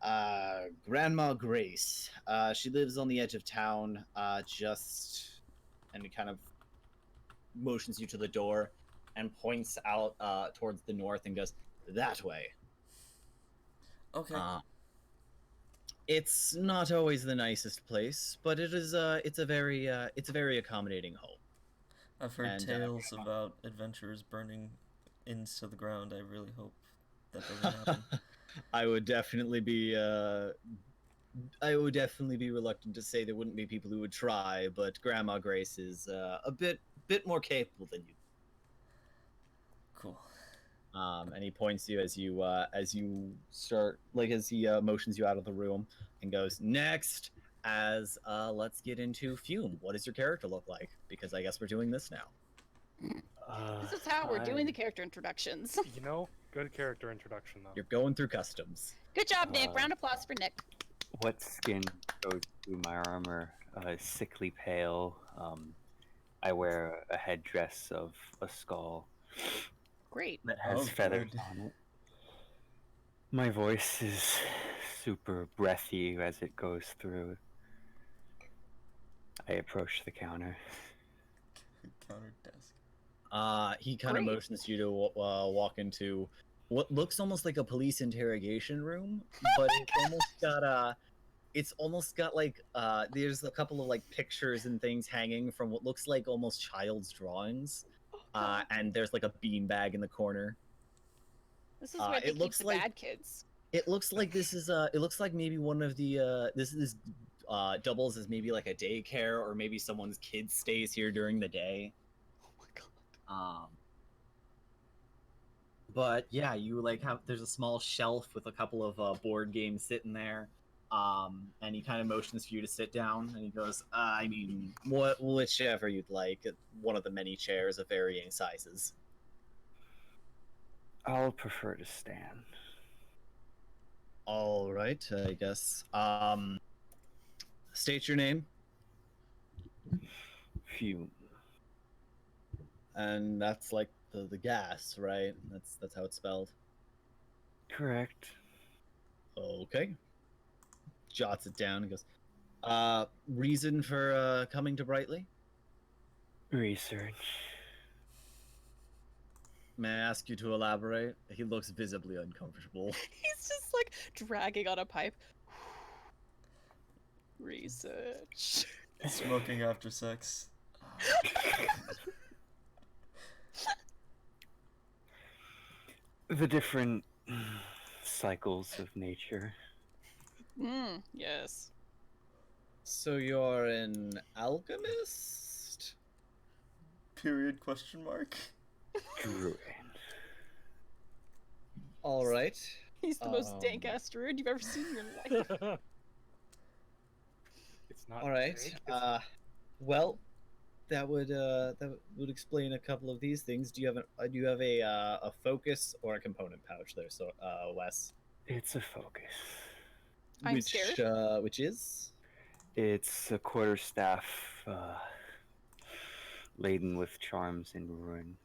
Grandma Grace. She lives on the edge of town. And he kind of motions you to the door and points out towards the north and goes, "That way." Okay. It's not always the nicest place, but it's a very accommodating home. I've heard and, tales about adventurers burning into the ground. I really hope that doesn't happen. I would definitely be reluctant to say there wouldn't be people who would try, but Grandma Grace is a bit more capable than you. Cool. And he points you as you start, like, as he motions you out of the room and goes, "Next." Let's get into Fume. What does your character look like? Because I guess we're doing this now. This is how we're doing the character introductions. You know, good character introduction though. You're going through customs. Good job, Nick. Round of applause for Nick. What skin goes through my armor? Sickly pale. I wear a headdress of a skull Great. that has feathers on it. My voice is super breathy as it goes through. I approach the counter. Counter desk. He kind of motions you to walk into what looks almost like a police interrogation room, but it's almost got like there's a couple of like pictures and things hanging from what looks like almost child's drawings, and there's like a beanbag in the corner. This is where they keep the bad kids. It looks like this is it looks like maybe one of the this doubles as maybe like a daycare, or maybe someone's kid stays here during the day. Oh my god. But yeah, you like there's a small shelf with a couple of board games sitting there. And he kind of motions for you to sit down, and he goes, I mean, whichever you'd like. One of the many chairs of varying sizes. I'll prefer to stand. All right, I guess. State your name. Fume. And that's like the gas, right? That's how it's spelled. Correct. Okay. Jots it down and goes, reason for coming to Brightly? Research. May I ask you to elaborate? He looks visibly uncomfortable. He's just like dragging on a pipe. Research. Smoking after sex. The different cycles of nature. Yes. So you're an alchemist? Period, question mark. Druid. All right. He's the most dank ass druid you've ever seen in your life. It's not. All right. Drake, Well, that would explain a couple of these things. Do you have a focus or a component pouch there? So, Wes. It's a focus. I'm scared. Which is? It's a quarterstaff laden with charms and ruin.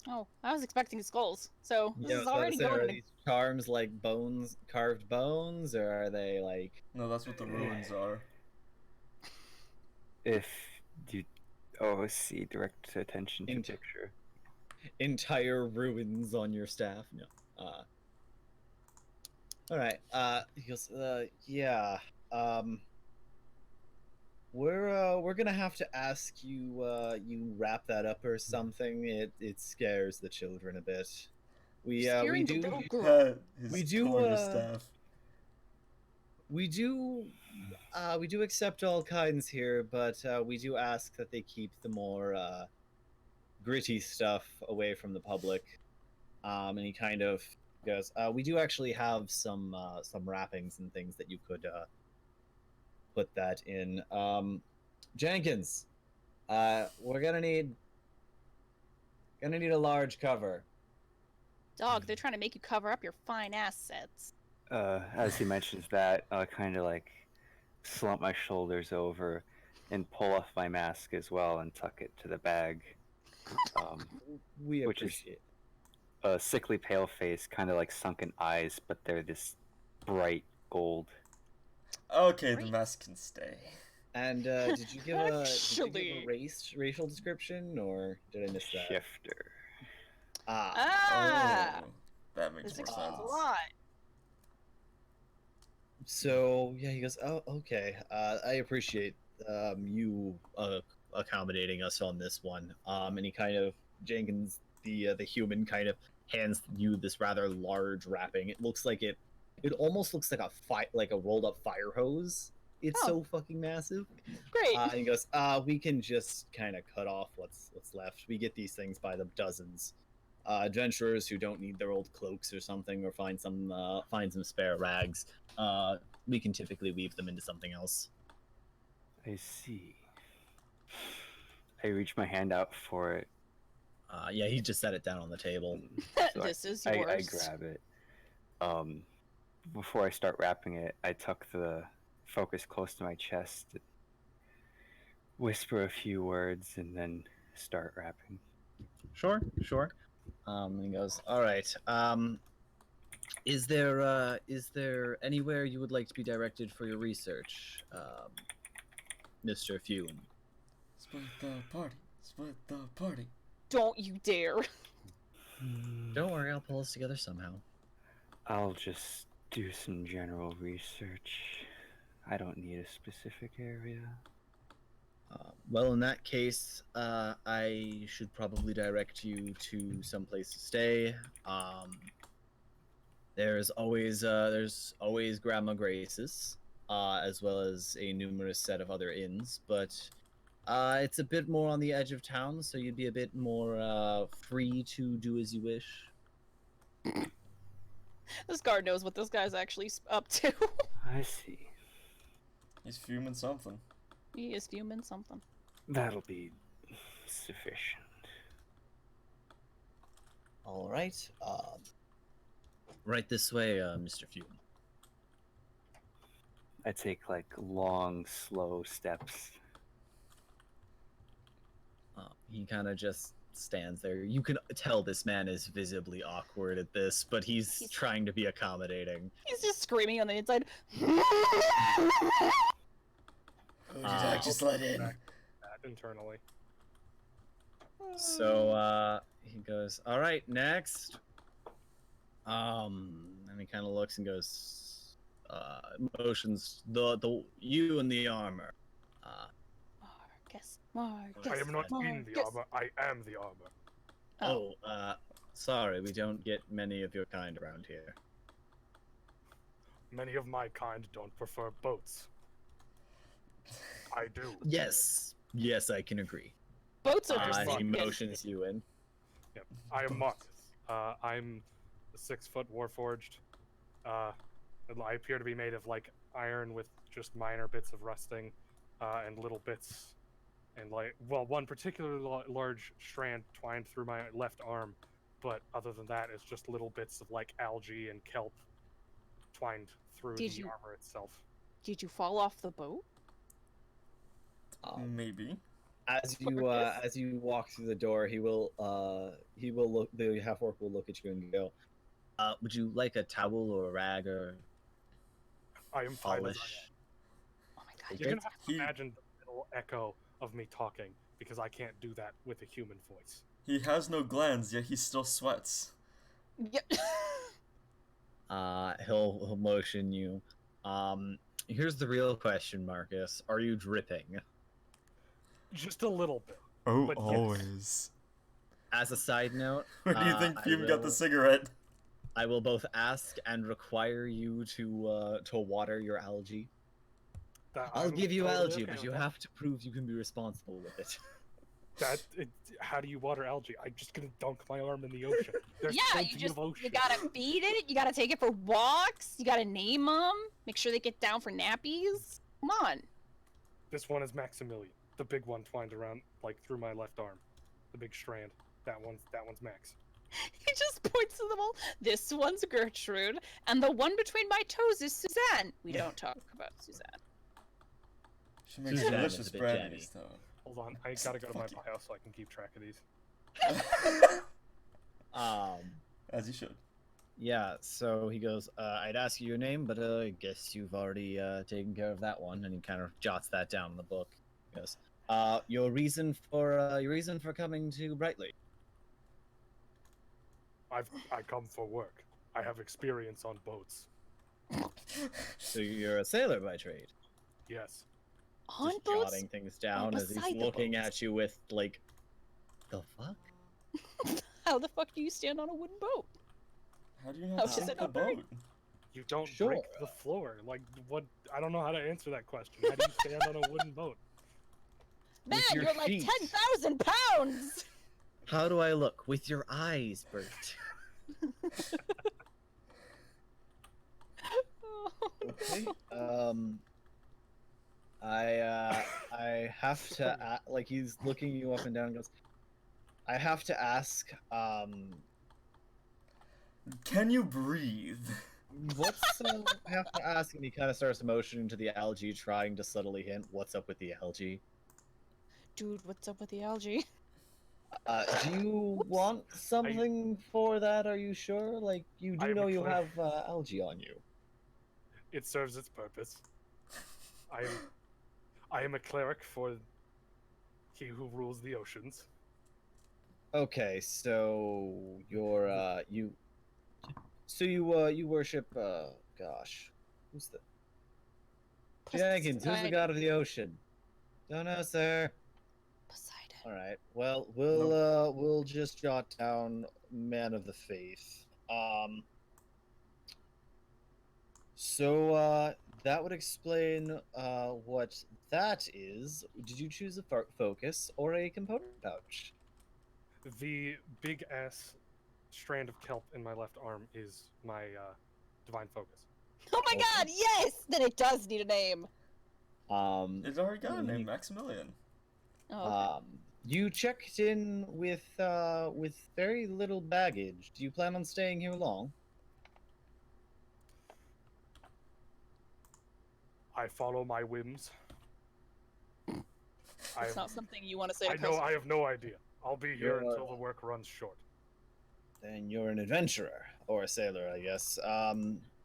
Oh, I was expecting skulls. So this is So already are going. these charms like bones, carved bones, or are they like? No, that's what the ruins are. If you see direct attention to picture. Entire ruins on your staff? No. All right. He goes, yeah. We're gonna have to ask you you wrap that up or something. It scares the children a bit. We Scaring the do little girl. Quarterstaff. we do accept all kinds here, but we do ask that they keep the more gritty stuff away from the public. And he kind of goes, we do actually have some wrappings and things that you could put that in. Jenkins, we're gonna need a large cover. Dog, they're trying to make you cover up your fine assets. As he mentions that, I'll kind of like slump my shoulders over and pull off my mask as well and tuck it to the bag. We Which is appreciate. a sickly pale face, kind of like sunken eyes, but they're this bright gold. Okay, the Great. mask can stay. And did you give a Actually. racial description, or did I miss that? Shifter. Ah, Oh, that makes this more explains sense. a lot. So yeah, he goes, "Oh, okay. I appreciate you accommodating us on this one." And he kind of Jenkins, the human, kind of hands you this rather large wrapping. It looks like it almost looks like like a rolled up fire hose. It's Oh. so fucking massive. Great. And he goes, "We can just kind of cut off what's left. We get these things by the dozens. Adventurers who don't need their old cloaks or something, or find some spare rags. We can typically weave them into something else." I see. I reach my hand out for it. Yeah, he just set it down on the table. So This is I yours. grab it. Before I start wrapping it, I tuck the focus close to my chest, whisper a few words, and then start wrapping. Sure. And he goes, "All right. Is there anywhere you would like to be directed for your research, Mr. Fume?" Split the party. Split the party. Don't you dare. Don't worry, I'll pull us together somehow. I'll just do some general research. I don't need a specific area. Well, in that case, I should probably direct you to some place to stay. There's always Grandma Grace's, as well as a numerous set of other inns, but it's a bit more on the edge of town, so you'd be a bit more free to do as you wish. This guard knows what this guy's actually up to. I see. He's fuming something. He is fuming something. That'll be sufficient. All right. Right this way, Mr. Fume. I take like long, slow steps. He kind of just stands there. You can tell this man is visibly awkward at this, but he's trying to be accommodating. He's just screaming on the inside. Who did I just let in? That internally. So he goes, "All right, next." And he kind of looks and goes, motions the you in the armor. Marcus. I am not in the armor. I am the armor. Sorry, we don't get many of your kind around here. Many of my kind don't prefer boats. I do. Yes, I can agree. Boats are just He motions you in. Yep. I am Marcus. I'm 6 foot warforged. I appear to be made of like iron with just minor bits of rusting, and little bits, and one particular large strand twined through my left arm, but other than that, it's just little bits of like algae and kelp twined through the armor itself. Did you fall off the boat? Maybe. As you walk through the door, he will look. The half orc will look at you and go, "Would you like a towel or a rag or I am fine as I am. polish?" Oh my god. You're gonna have to imagine the little echo of me talking, because I can't do that with a human voice. He has no glands, yet he still sweats. Yep. He'll motion you. Here's the real question, Marcus. Are you dripping? Just a little bit. Oh, But yes. always. As a side note, Where do you think I Fume got the will- cigarette? I will both ask and require you to water your algae. I'll give you totally algae, okay but with you that. have to prove you can be responsible with it. How do you water algae? I'm just gonna dunk my arm in the ocean. There's Yeah, plenty of ocean. you gotta feed it. You gotta take it for walks. You gotta name them. Make sure they get down for nappies. Come on. This one is Maximilian, the big one twined around like through my left arm, the big strand. That one's Max. He just points to them all. This one's Gertrude, and the one between my toes is Suzanne. We don't talk about Suzanne. She makes Suzanne delicious is a bit brandies, though. Hold on, I gotta go to my Fuck you. bio so I can keep track of these. As you should. Yeah, so he goes, I'd ask you your name, but I guess you've already taken care of that one. And he kind of jots that down in the book. He goes, your reason for coming to Brightly. I come for work. I have experience on boats. So you're a sailor by trade. Yes. On Just boats? jotting things down as he's beside the looking boats? at you with like, the fuck? How the fuck do you stand on a wooden boat? How do you How not does sink it the not break? boat? You don't Sure. break the floor. Like, what? I don't know how to answer that question. How do you stand on a wooden boat? Man, With your you're like feet. 10,000 pounds! How do I look? With your eyes, Bert. Okay. I have to like he's looking you up and down and goes, I have to ask, Can you breathe? what's I have to ask, and he kind of starts motioning to the algae, trying to subtly hint what's up with the algae. Dude, what's up with the algae? Do you want something for that? Are you sure? Like, you I do am know you clear. have algae on you. It serves its purpose. I am a cleric for he who rules the oceans. Okay, so you're you worship gosh, who's the Jenkins? Who's the god of the ocean? Don't know, sir. Poseidon. All right. Well, we'll just jot down man of the faith. So that would explain what that is. Did you choose a focus or a component pouch? The big ass strand of kelp in my left arm is my divine focus. Oh my Okay. god, yes! Then it does need a name. It's already got a you- name, Maximilian. Oh, okay. You checked in with very little baggage. Do you plan on staying here long? I follow my whims. It's not something you want to say to I know. I have no idea. I'll be here You're- until the work runs short. Then you're an adventurer or a sailor, I guess.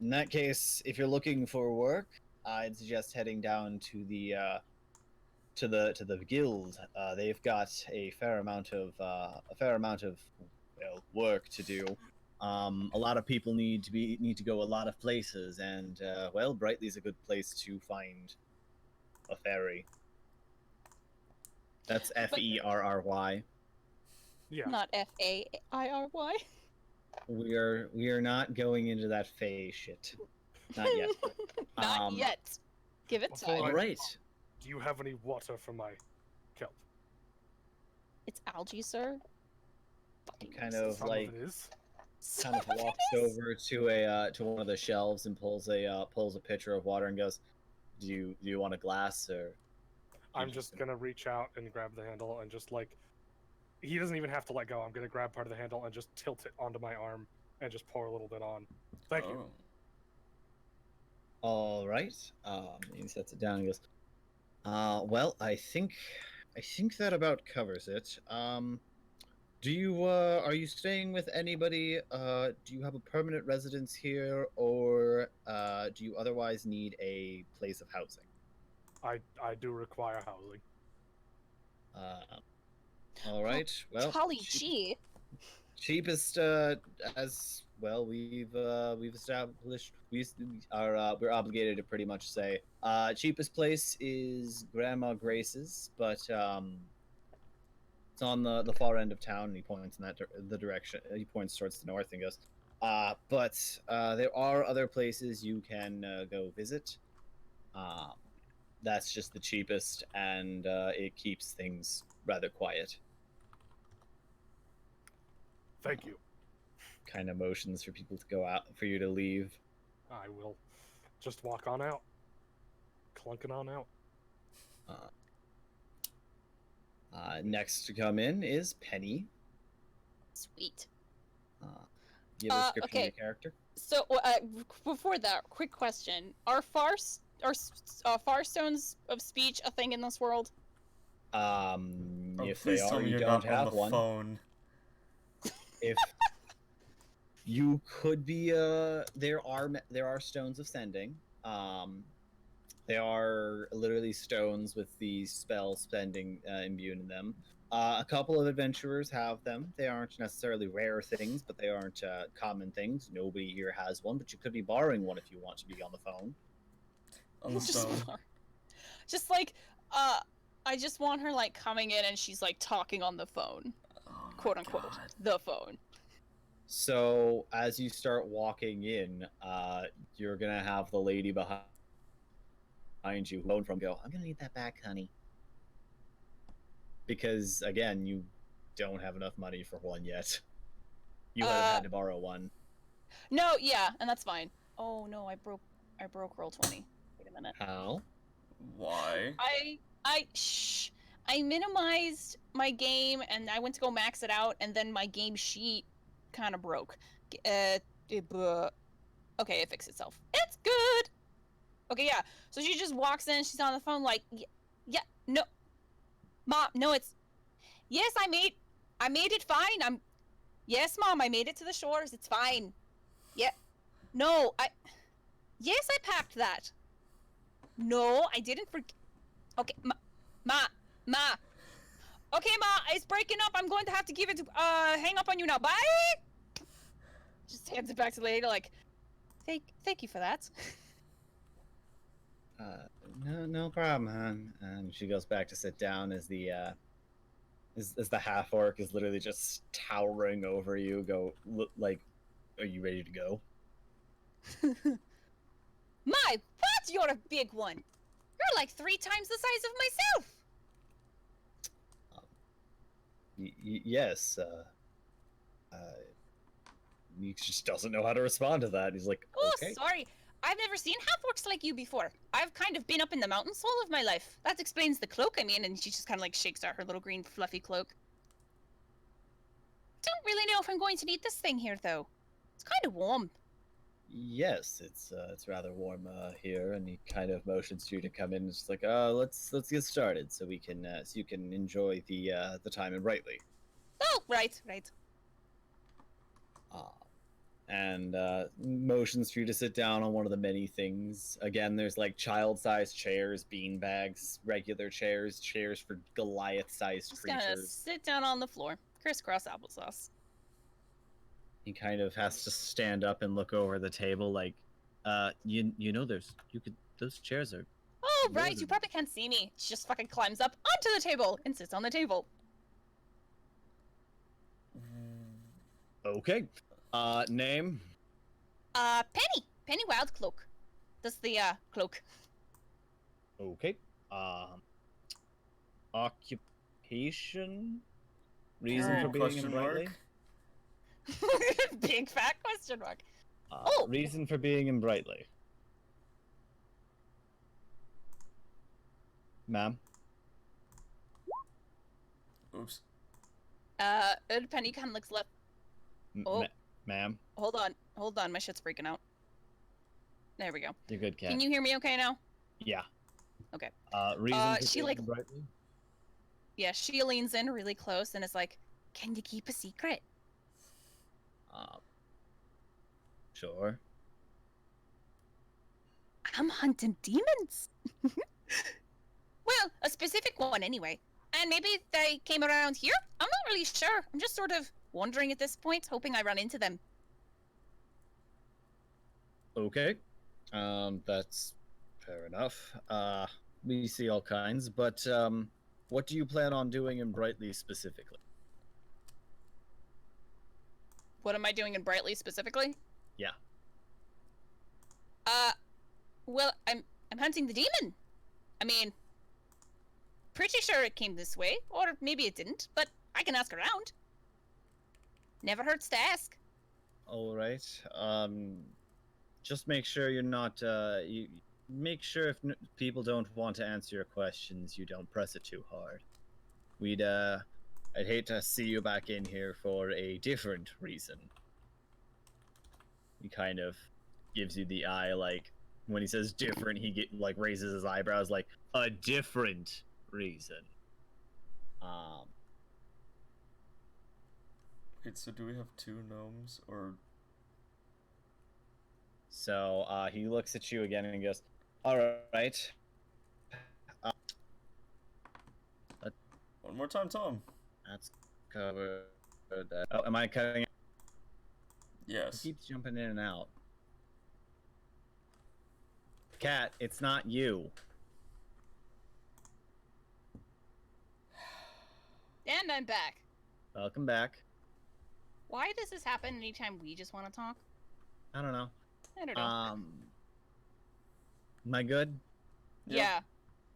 In that case, if you're looking for work, I'd suggest heading down to the guild. They've got a fair amount of work to do. A lot of people need to go a lot of places, and well, Brightly's a good place to find a ferry. That's Ferry. Yeah. Not Fairy. We are not going into that Fey shit. Not yet. Not yet. Give it Before time. All right. Do you have any water for my kelp? It's algae, sir. Fucking Kind racist. of Some like of it is. kind of walks over to one of the shelves and pulls a pitcher of water and goes, "Do you want a glass or?" I'm just gonna reach out and grab the handle and just like, he doesn't even have to let go. I'm gonna grab part of the handle and just tilt it onto my arm and just pour a little bit on. Thank you. All right. He sets it down and goes, well, I think that about covers it. Do you are you staying with anybody? Do you have a permanent residence here, or do you otherwise need a place of housing? I do require housing. All right. Well, Golly gee. cheapest as well we've established we're obligated to pretty much say cheapest place is Grandma Grace's, but it's on the far end of town, and he points in the direction. He points towards the north and goes, but there are other places you can go visit. That's just the cheapest, and it keeps things rather quiet. Thank you. Kind of motions for people to go out, for you to leave. I will just walk on out. Clunking on out. Next to come in is Penny. Sweet. Give a description of okay. your character. So before that, quick question: Are farstones of speech a thing in this world? If please they tell are, me you you're don't not on have the one. phone. If You could be there are stones of sending. There are literally stones with the spell sending imbued in them. A couple of adventurers have them. They aren't necessarily rare things, but they aren't common things. Nobody here has one, but you could be borrowing one if you want to be on the phone. On the Just stone. just like I just want her like coming in and she's like talking on the phone, Oh my quote unquote, God. the phone. So as you start walking in, you're gonna have the lady behind you who from go, I'm gonna need that back, honey. Because again, you don't have enough money for one yet. You would have had to borrow one. No, yeah, and that's fine. Oh no, I broke roll 20. Wait a minute. How? Why? I minimized my game and I went to go max it out and then my game sheet kind of broke. Okay, it fixed itself. It's good. Okay, yeah. So she just walks in, she's on the phone like, yeah, no, Mom, no, it's, yes, I made it fine. Yes, Mom, I made it to the shores. It's fine. Yeah, no, yes, I packed that. No, I didn't forget. Okay, Ma. Okay, Ma, it's breaking up. I'm going to have to give it to, hang up on you now. Bye! Just hands it back to the lady like, thank you for that. No problem, hon. And she goes back to sit down as the half orc is literally just towering over you. Like, are you ready to go? My, what? You're a big one. You're like 3 times the size of myself. Yes. He just doesn't know how to respond to that. He's like, Oh, okay. sorry. I've never seen half-orcs like you before. I've kind of been up in the mountains all of my life. That explains the cloak I mean, and she just kind of like shakes out her little green fluffy cloak. Don't really know if I'm going to need this thing here, though. It's kind of warm. Yes, it's rather warm here, and he kind of motions to you to come in. And it's like, let's get started, so we can so you can enjoy the time in Brightly. Oh, right. And motions for you to sit down on one of the many things. Again, there's like child-sized chairs, beanbags, regular chairs, chairs for Goliath-sized Just gonna creatures. sit down on the floor. Crisscross applesauce. He kind of has to stand up and look over the table, like, you know, those chairs are. Oh, right. You probably can't see me. She just fucking climbs up onto the table and sits on the table. Okay. Name? Penny Wildcloak. That's the, cloak. Okay. Occupation? Reason for being in Question Brightly? mark? Big fat question mark. Reason for being in Brightly. Ma'am? Oops. Penny kind of looks left. M- Oh. Ma'am? Hold on, my shit's freaking out. There we go. You're good, cat. Can you hear me okay now? Yeah. Okay. Reason for she being like- in Brightly? Yeah, she leans in really close and is like, can you keep a secret? Sure. I'm hunting demons. Well, a specific one anyway. And maybe they came around here? I'm not really sure. I'm just sort of wondering at this point, hoping I run into them. Okay. That's fair enough. We see all kinds, but what do you plan on doing in Brightly specifically? What am I doing in Brightly specifically? Yeah. Well, I'm hunting the demon. I mean, pretty sure it came this way, or maybe it didn't, but I can ask around. Never hurts to ask. All right. Just make sure you're not. You make sure if people don't want to answer your questions, you don't press it too hard. I'd hate to see you back in here for a different reason. He kind of gives you the eye, like when he says different, he raises his eyebrows, like a different reason. Wait, so do we have 2 gnomes, or So he looks at you again and he goes, "All right." One more time, Tom. That's covered. Oh, am I cutting? It Yes. keeps jumping in and out. Cat, it's not you. And I'm back. Welcome back. Why does this happen anytime we just want to talk? I don't know. I don't know. Am I good? Yeah.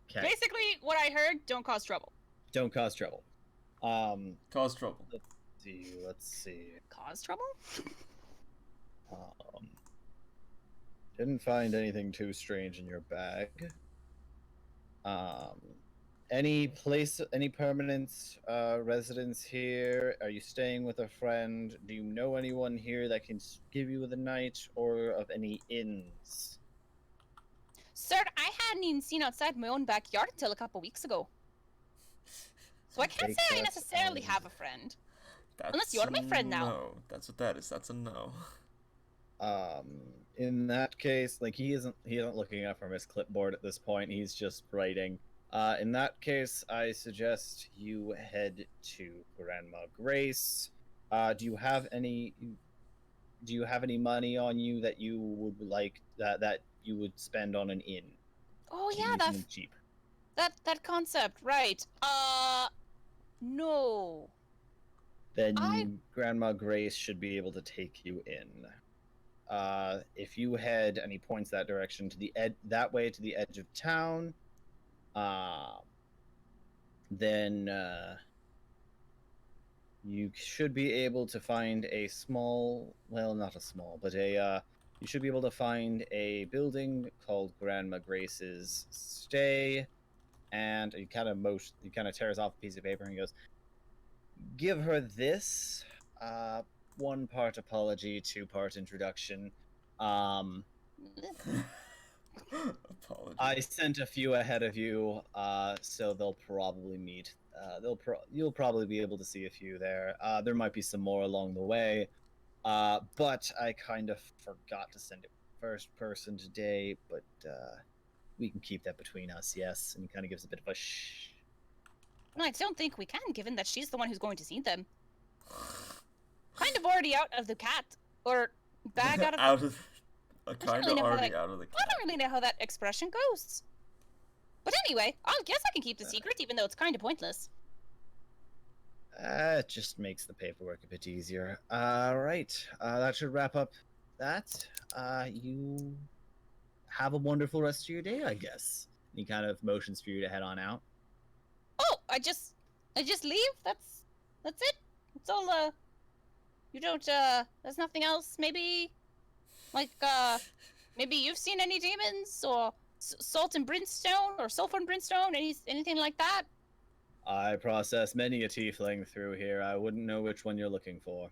Okay. Basically, what I heard, don't cause trouble. Don't cause trouble. Cause trouble. Let's see. Cause trouble? Didn't find anything too strange in your bag. Any permanent residence here? Are you staying with a friend? Do you know anyone here that can give you the night, or of any inns? Sir, I hadn't even seen outside my own backyard until a couple weeks ago. So I can't Take say I that necessarily as- have a friend. That's Unless you're my friend now. No, that's what that is. That's a no. In that case, like he isn't looking up from his clipboard at this point. He's just writing. In that case, I suggest you head to Grandma Grace. Do you have any money on you that you would like that you would spend on an inn? Oh Do you yeah, need that something cheap. that concept, right? No. Then I- Grandma Grace should be able to take you in. If you head any points that direction to the that way to the edge of town, then you should be able to find a small, well, not a small, but you should be able to find a building called Grandma Grace's Stay, and he kind of tears off a piece of paper and he goes, "Give her this. 1 part apology, 2 part introduction. Apology. I sent a few ahead of you, so they'll probably meet. You'll probably be able to see a few there. There might be some more along the way, but I kind of forgot to send it first person today. But we can keep that between us, yes." And he kind of gives a bit of a shh. No, I don't think we can, given that she's the one who's going to see them. Kind of already out of the cat, or bag out of the... out of kind really of know how already that- out of the I cat. don't really know how that expression goes. But anyway, I guess I can keep the secret, even though it's kind of pointless. It just makes the paperwork a bit easier. Right, that should wrap up that. You have a wonderful rest of your day, I guess. And he kind of motions for you to head on out. Oh, I just leave? That's it? It's all, you don't, there's nothing else, maybe? Like, maybe you've seen any demons, or salt and brimstone, or sulfur and brimstone, anything like that? I process many a tiefling through here. I wouldn't know which one you're looking for.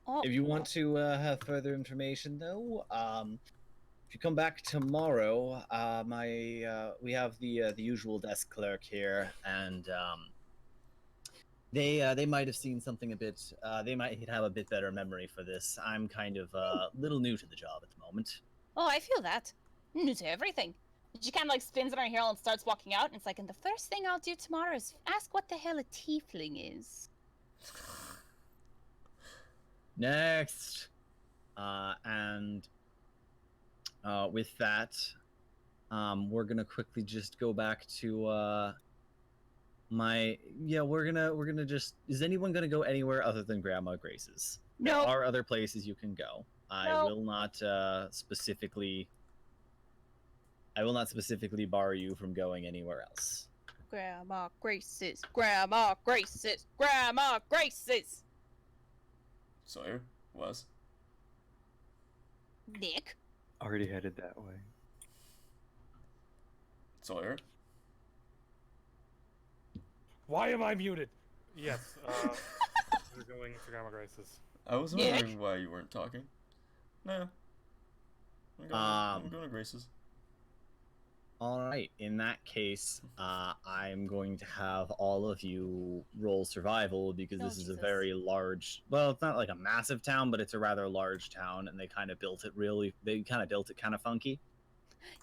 Oh, If you want to have further information, though, if you come back tomorrow, we have the usual desk clerk here, and they might have seen something a bit. They might have a bit better memory for this. I'm kind of little new to the job at the moment. Oh, I feel that. New to everything. She kind of like spins on her heel and starts walking out, and it's like, and the first thing I'll do tomorrow is ask what the hell a tiefling is. Next, and with that, we're gonna quickly just go back to we're gonna just. Is anyone gonna go anywhere other than Grandma Grace's? No. There are other places you can go. I No. will not specifically bar you from going anywhere else. Grandma Grace's, Grandma Grace's, Grandma Grace's. Sawyer was. Nick. Already headed that way. Sawyer. Why am I muted? Yes, we're going to Grandma Grace's. I was Nick? wondering why you weren't talking. Nah. I'm going to Grace's. All right. In that case, I'm going to have all of you roll survival because No, this is a Jesus. very large. Well, it's not like a massive town, but it's a rather large town, and they kind of built it really. They kind of built it kind of funky.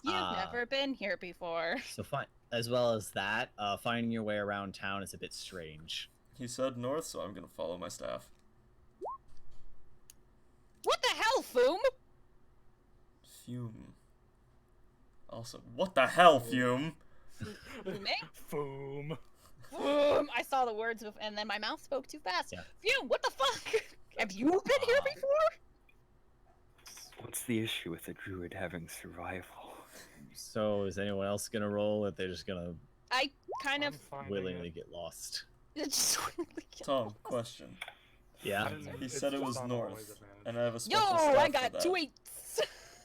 You've never been here before. So fine. As well as that, finding your way around town is a bit strange. He said north, so I'm gonna follow my staff. What the hell, Foom? Fume. Also, what the hell, Fume? Fume? Foom. Foom. I saw the words, and then my mouth spoke too fast. Yeah. Fume, what the fuck? Have you been here before? What's the issue with a druid having survival? So is anyone else gonna roll? Or they're just gonna I kind of I'm finding willingly it. get lost? just really get Tom, lost. question. Yeah. He It's said it just was on north, always advantage. and I have a Yo, special staff I for got that. 2 8s.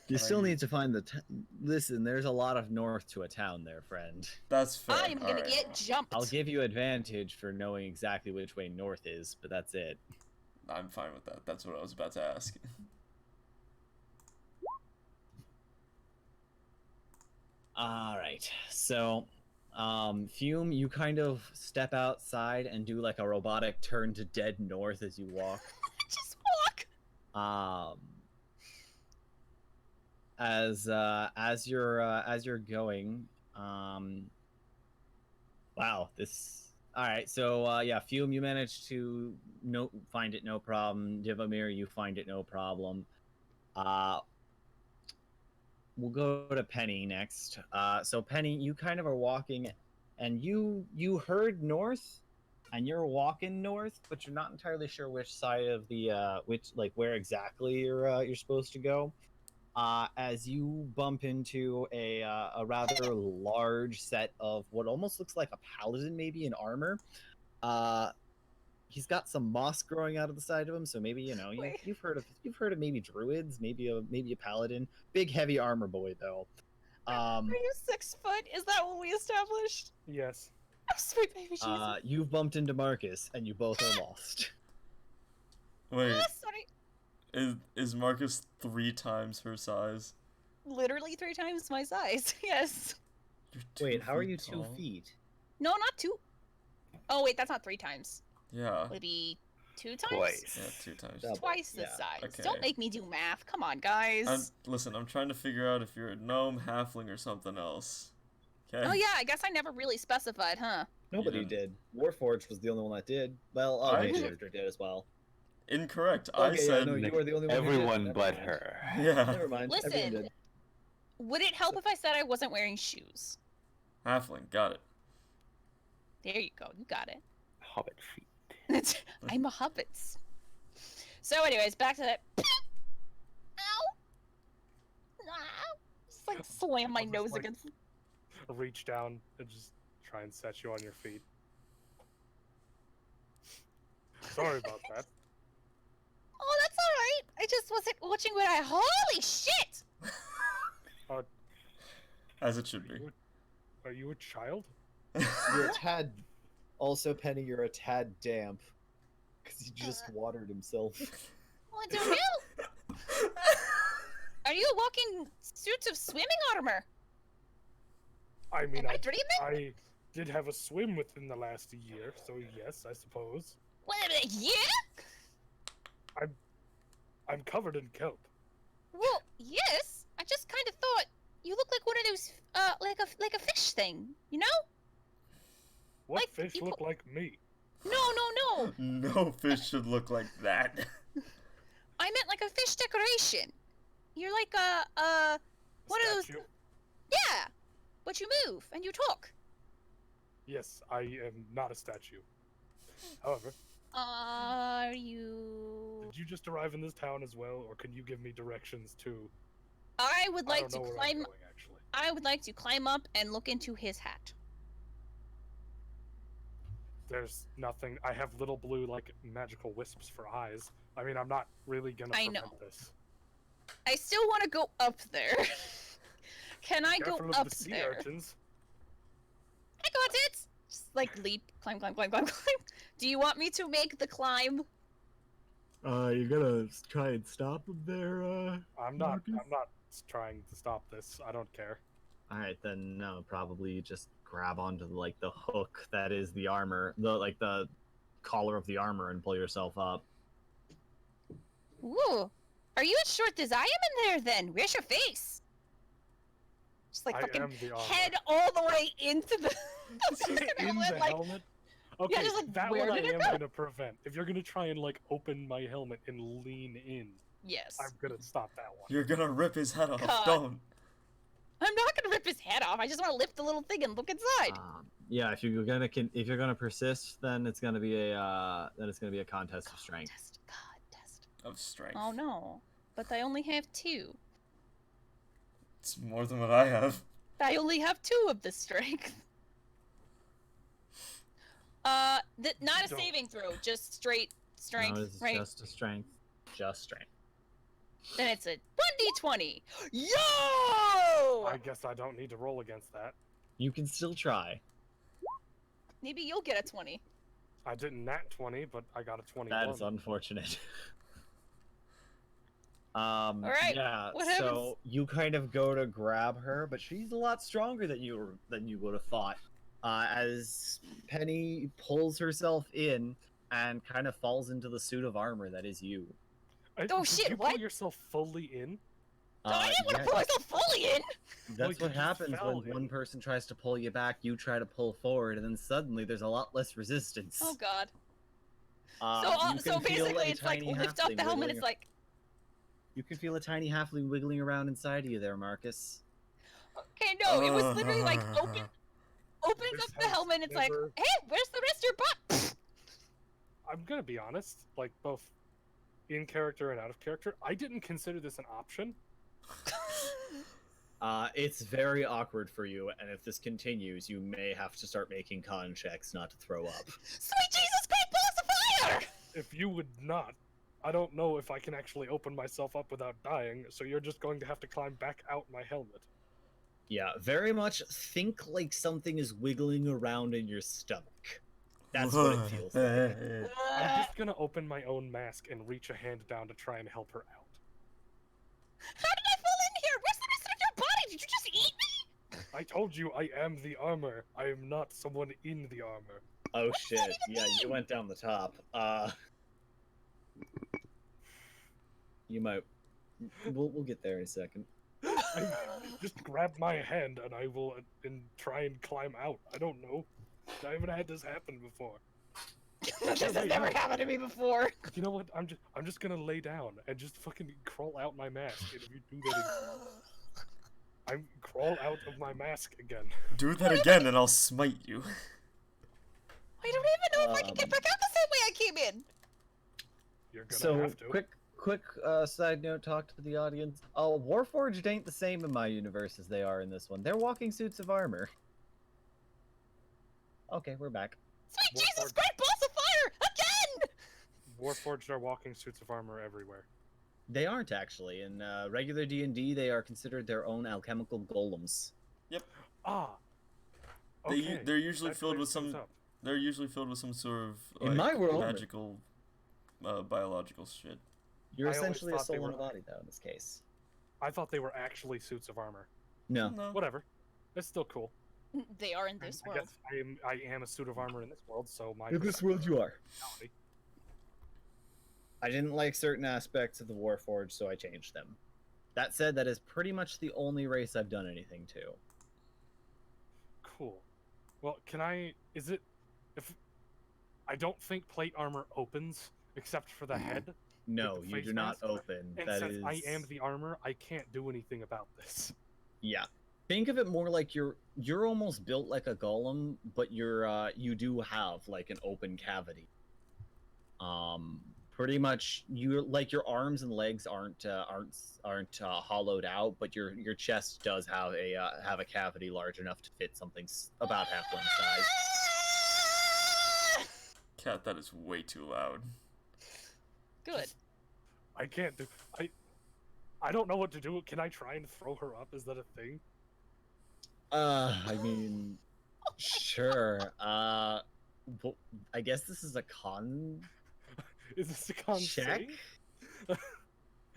You Can I still use- need to find the. Listen, there's a lot of north to a town there, friend. That's fair. I am gonna Alright. get jumped. I'll give you advantage for knowing exactly which way north is, but that's it. I'm fine with that. That's what I was about to ask. All right. So, Fume, you kind of step outside and do like a robotic turn to dead north as you walk. Just walk. As you're going, wow, this. All right, so yeah, Fume, you managed to find it no problem. Divamir, you find it no problem. We'll go to Penny next. So Penny, you kind of are walking, and you heard north, and you're walking north, but you're not entirely sure which side of the where exactly you're supposed to go. As you bump into a rather large set of what almost looks like a paladin, maybe in armor. He's got some moss growing out of the side of him, so maybe Wait. you've heard of maybe druids, maybe a paladin. Big heavy armor boy though. Are you 6 foot? Is that what we established? Yes. Oh, sweet baby Jesus. You've bumped into Marcus, and you both are lost. Wait, Sorry. is Marcus 3 times her size? Literally 3 times my size. Yes. You're 2 Wait, how are feet you 2 tall. feet? No, not 2. Oh wait, that's not 3 times. Yeah. Would it be 2 times? Twice. Yeah, 2 times. Double. Twice the Yeah. size. Okay. Don't make me do math. Come on, guys. Listen, I'm trying to figure out if you're a gnome, halfling, or something else. Okay? Oh yeah, I guess I never really specified, huh? Nobody didn't. did. Warforged was the only one that did. Well, I Mage did. Shifter did as well. Incorrect. I Okay, yeah, said. no, you were the only one who did. Everyone Never but mind. her. Yeah. Never mind. Everyone Listen. did. Would it help if I said I wasn't wearing shoes? Halfling. Got it. There you go. You got it. Hobbit feet. I'm a hobbit. So, anyways, back to that. Ow! Ow! Just like slam my I'll just, nose like- against. Reach down and just try and set you on your feet. Sorry about that. Oh, that's all right. I just wasn't watching what I. Holy shit! As it should be. Are you a child? You're a tad. Also, Penny, you're a tad damp. Because he just watered himself. What the hell? Are you walking suits of swimming armor? I mean, Am I dreaming? I did have a swim within the last year, so yes, I suppose. Wait a minute, yeah? I'm covered in kelp. Well, yes. I just kind of thought you look like one of those, like a fish thing, you know? What Like, fish you look like me? No. No fish should look like that. I meant like a fish decoration. You're like a one of those. Statue? Yeah, but you move and you talk. Yes, I am not a statue. However, Are you? did you just arrive in this town as well, or can you give me directions to? I would I like don't to know where I'm climb. going, actually. I would like to climb up and look into his hat. There's nothing. I have little blue like magical wisps for eyes. I mean, I'm not really gonna I prevent know. this. I still want to go up there. Can I Careful go of up the sea there? urchins. I got it. Just like leap, climb. Do you want me to make the climb? You're gonna try and stop him there, I'm not. Marcus? I'm not trying to stop this. I don't care. All right, then no, probably just grab onto like the hook that is the armor, the collar of the armor, and pull yourself up. Ooh. Are you as short as I am in there then? Where's your face? Just like I fucking am the armor. head all the way into the, In helmet, the like, helmet? Okay, just like, that where one I did it am go? gonna prevent. If you're gonna try and like open my helmet and lean in, Yes. I'm gonna stop that one. You're gonna rip his head off. Cut. Don't. I'm not gonna rip his head off. I just want to lift the little thing and look inside. Yeah, if you're gonna persist, then it's gonna be a contest of strength. Contest. Of strength. Oh no. But I only have 2. It's more than what I have. I only have 2 of the strength. Not a Don't. saving throw, just straight strength, No, it's right? just a strength. Just strength. Then it's a 1d20. Yo! I guess I don't need to roll against that. You can still try. Maybe you'll get a 20. I didn't nat 20, but I got a 21. That is unfortunate. right, Yeah. what So happens? you kind of go to grab her, but she's a lot stronger than you would have thought. As Penny pulls herself in and kind of falls into the suit of armor that is you. Oh, did shit, you what? pull yourself fully in? I didn't want to yeah, put myself fully in! that's Well, what you just happens fell when in. one person tries to pull you back, you try to pull forward, and then suddenly there's a lot less resistance. Oh god. You So can feel basically a it's like tiny lift up the halfling helmet, wiggling- it's like, You can feel a tiny halfling wiggling around inside of you there, Marcus. okay, no, it was literally like opens This up the has helmet and it's like, never- hey, where's the rest of your butt? I'm gonna be honest, like both in character and out of character, I didn't consider this an option. It's very awkward for you, and if this continues, you may have to start making con checks not to throw up. Sweet Jesus, great balls of fire! If you would not, I don't know if I can actually open myself up without dying, so you're just going to have to climb back out my helmet. Yeah, very much think like something is wiggling around in your stomach. That's what it feels like. I'm just gonna open my own mask and reach a hand down to try and help her out. How did I fall in here? Where's the rest of your body? Did you just eat me? I told you I am the armor. I am not someone in the armor. Oh does shit, that even yeah, you mean? went down the top. You might... We'll get there in a second. Just grab my hand and I will and try and climb out. I don't know. I haven't had this happen before. This has never happened to me before. You know what? I'm just gonna lay down and just fucking crawl out my mask. And if you do that, I'm crawl out of my mask again. Do that again and I'll smite you. I don't even know if I can get back out the same way I came in. You're gonna So, have to. quick side note, talk to the audience. Warforged ain't the same in my universe as they are in this one. They're walking suits of armor. Okay, we're back. Sweet Jesus, Warforged. great balls of fire! Again! Warforged are walking suits of armor everywhere. They aren't actually. In regular D&D, they are considered their own alchemical golems. Ah. Okay, They're usually that filled with clears things some. up. They're usually filled with some sort of In my world- magical, biological shit. You're I always essentially a thought they soul in a were- body, though, in this case. I thought they were actually suits of armor. No. No. Whatever. It's still cool. They are in this I world. guess I am a suit of armor in this world, so my In this world, you are. personality- I didn't like certain aspects of the Warforged, so I changed them. That said, that is pretty much the only race I've done anything to. Cool. Well, can I? Is it? If I don't think plate armor opens except for the head, No, the you face do not mask? open. and That since is... I am the armor, I can't do anything about this. Yeah. Think of it more like you're almost built like a golem, but you do have like an open cavity. Pretty much your arms and legs aren't hollowed out, but your chest does have a cavity large enough to fit something about halfling size. Cat, that is way too loud. Good. I can't do. I don't know what to do. Can I try and throw her up? Is that a thing? I mean, sure. But I guess this is a con Is this a con check. save?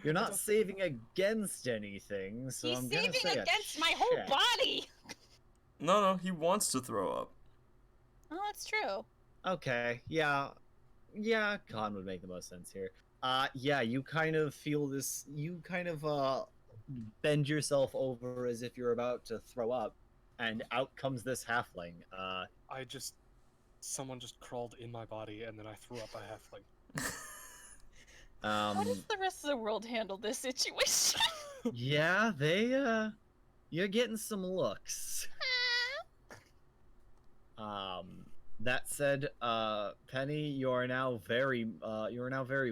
You're not saving against anything, so He's I'm gonna saving say a against my whole check. body. No, he wants to throw up. Oh, that's true. Okay, yeah, con would make the most sense here. Yeah, you kind of feel this. You kind of bend yourself over as if you're about to throw up, and out comes this halfling. Someone just crawled in my body, and then I threw up a halfling. How does the rest of the world handle this situation? Yeah, you're getting some looks. That said, Penny, you are now very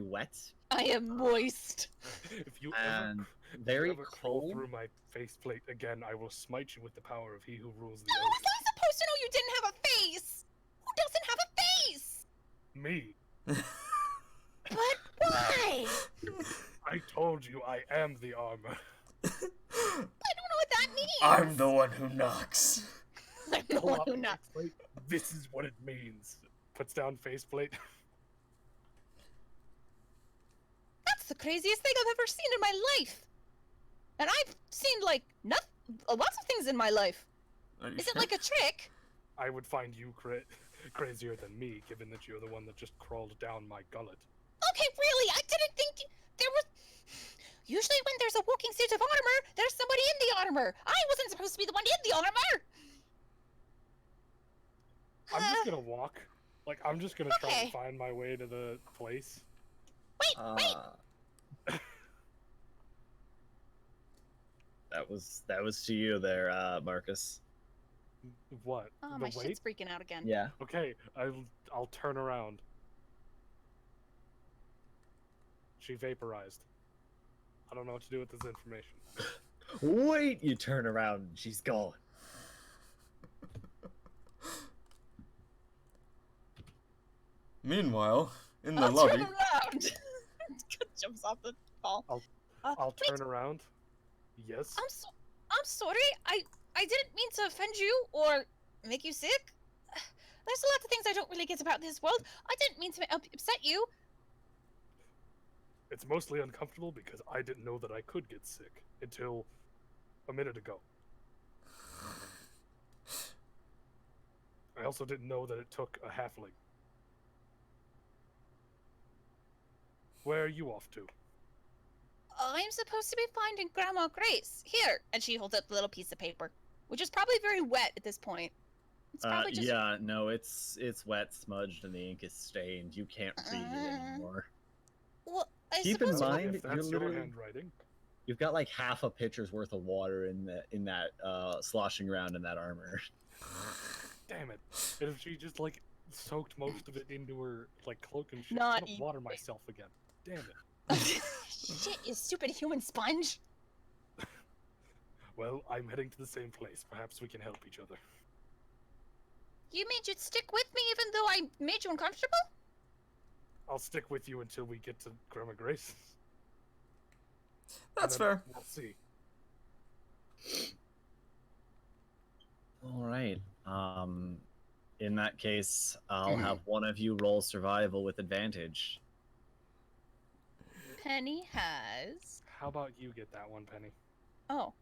wet I am moist. If you and ever, very crawl cold. through my faceplate again, I will smite you with the power of he who rules the How earth. was I supposed to know you didn't have a face? Who doesn't have a face? Me. But why? I told you I am the armor. I don't know what that means. I'm the one who knocks. I'm the Pull one up who knocks. faceplate. This is what it means. Puts down faceplate. That's the craziest thing I've ever seen in my life. And I've seen like lots of things in my life. Are you Is it sure? like a trick? I would find you crazier than me, given that you're the one that just crawled down my gullet. Okay, really? I didn't think there was. Usually, when there's a walking suit of armor, there's somebody in the armor. I wasn't supposed to be the one in the armor. I'm just gonna walk. Like, I'm just gonna try Okay. to find my way to the place. Wait. That was to you there, Marcus. What? Oh, the my weight? shit's freaking out again. Yeah. Okay, I'll turn around. She vaporized. I don't know what to do with this information. Wait, you turn around and she's gone. Meanwhile, in the I'll lobby, turn around. Jumps off the ball. I'll wait. turn around. Yes. I'm sorry. I didn't mean to offend you or make you sick. There's a lot of things I don't really get about this world. I didn't mean to upset you. It's mostly uncomfortable because I didn't know that I could get sick until a minute ago. I also didn't know that it took a halfling. Where are you off to? I'm supposed to be finding Grandma Grace. Here. And she holds up the little piece of paper, which is probably very wet at this point. It's probably just... Yeah, no, it's wet, smudged, and the ink is stained. You can't read it anymore. Well, I Keep in suppose... mind, if you're that's your literally handwriting. you've got like half a pitcher's worth of water in that sloshing around in that armor. Damn it. And if she just like soaked most of it into her like cloak and shit, Not I'm gonna water myself again. Damn it. Shit, you stupid human sponge. Well, I'm heading to the same place. Perhaps we can help each other. You mean you'd stick with me even though I made you uncomfortable? I'll stick with you until we get to Grandma Grace. that's And then fair. We'll see. All right. In that case, I'll have one of you roll survival with advantage. Penny has... How about you get that one, Penny? Oh,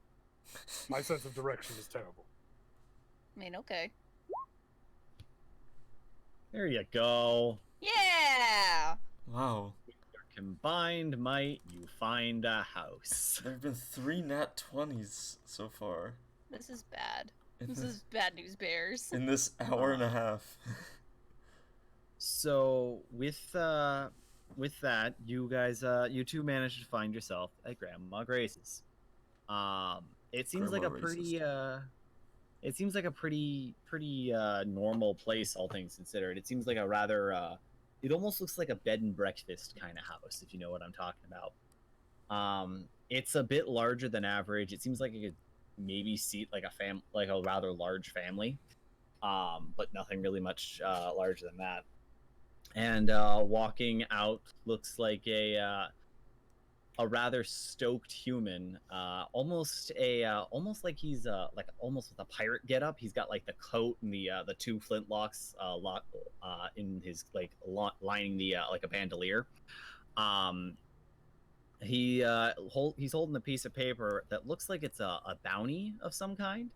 My sense of direction is terrible. I mean, okay. There you go. Yeah! Wow. Combined might, you find a house. There have been 3 nat 20s so far. This is bad. In This this, is bad news bears. in this hour and a half. So with that, you guys, you two managed to find yourself at Grandma Grace's. It seems like a Grandma pretty, it seems like a pretty normal place, all things considered. It seems like a rather, it almost looks like a bed and breakfast kind of house, if you know what I'm talking about. It's a bit larger than average. It seems like it could maybe seat like a rather large family, but nothing really much larger than that. And walking out looks like a rather stoked human, almost like he's almost with a pirate getup. He's got like the coat and the 2 flintlocks in his like lining the like a bandolier. he's holding a piece of paper that looks like it's a bounty of some kind.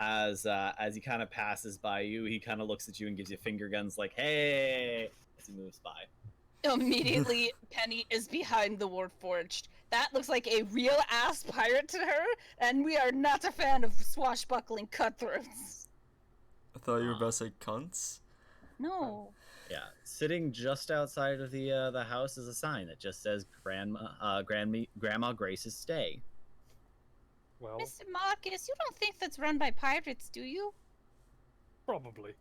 As he kind of passes by you, he kind of looks at you and gives you finger guns like, "Hey!" as he moves by. Immediately, Penny is behind the Warforged. That looks like a real ass pirate to her, and we are not a fan of swashbuckling cutthroats. I thought you were about to say cunts. No. Yeah, sitting just outside of the house is a sign that just says Grandma Grace's stay. Well, Mr. Marcus, you don't think that's run by pirates, do you? probably.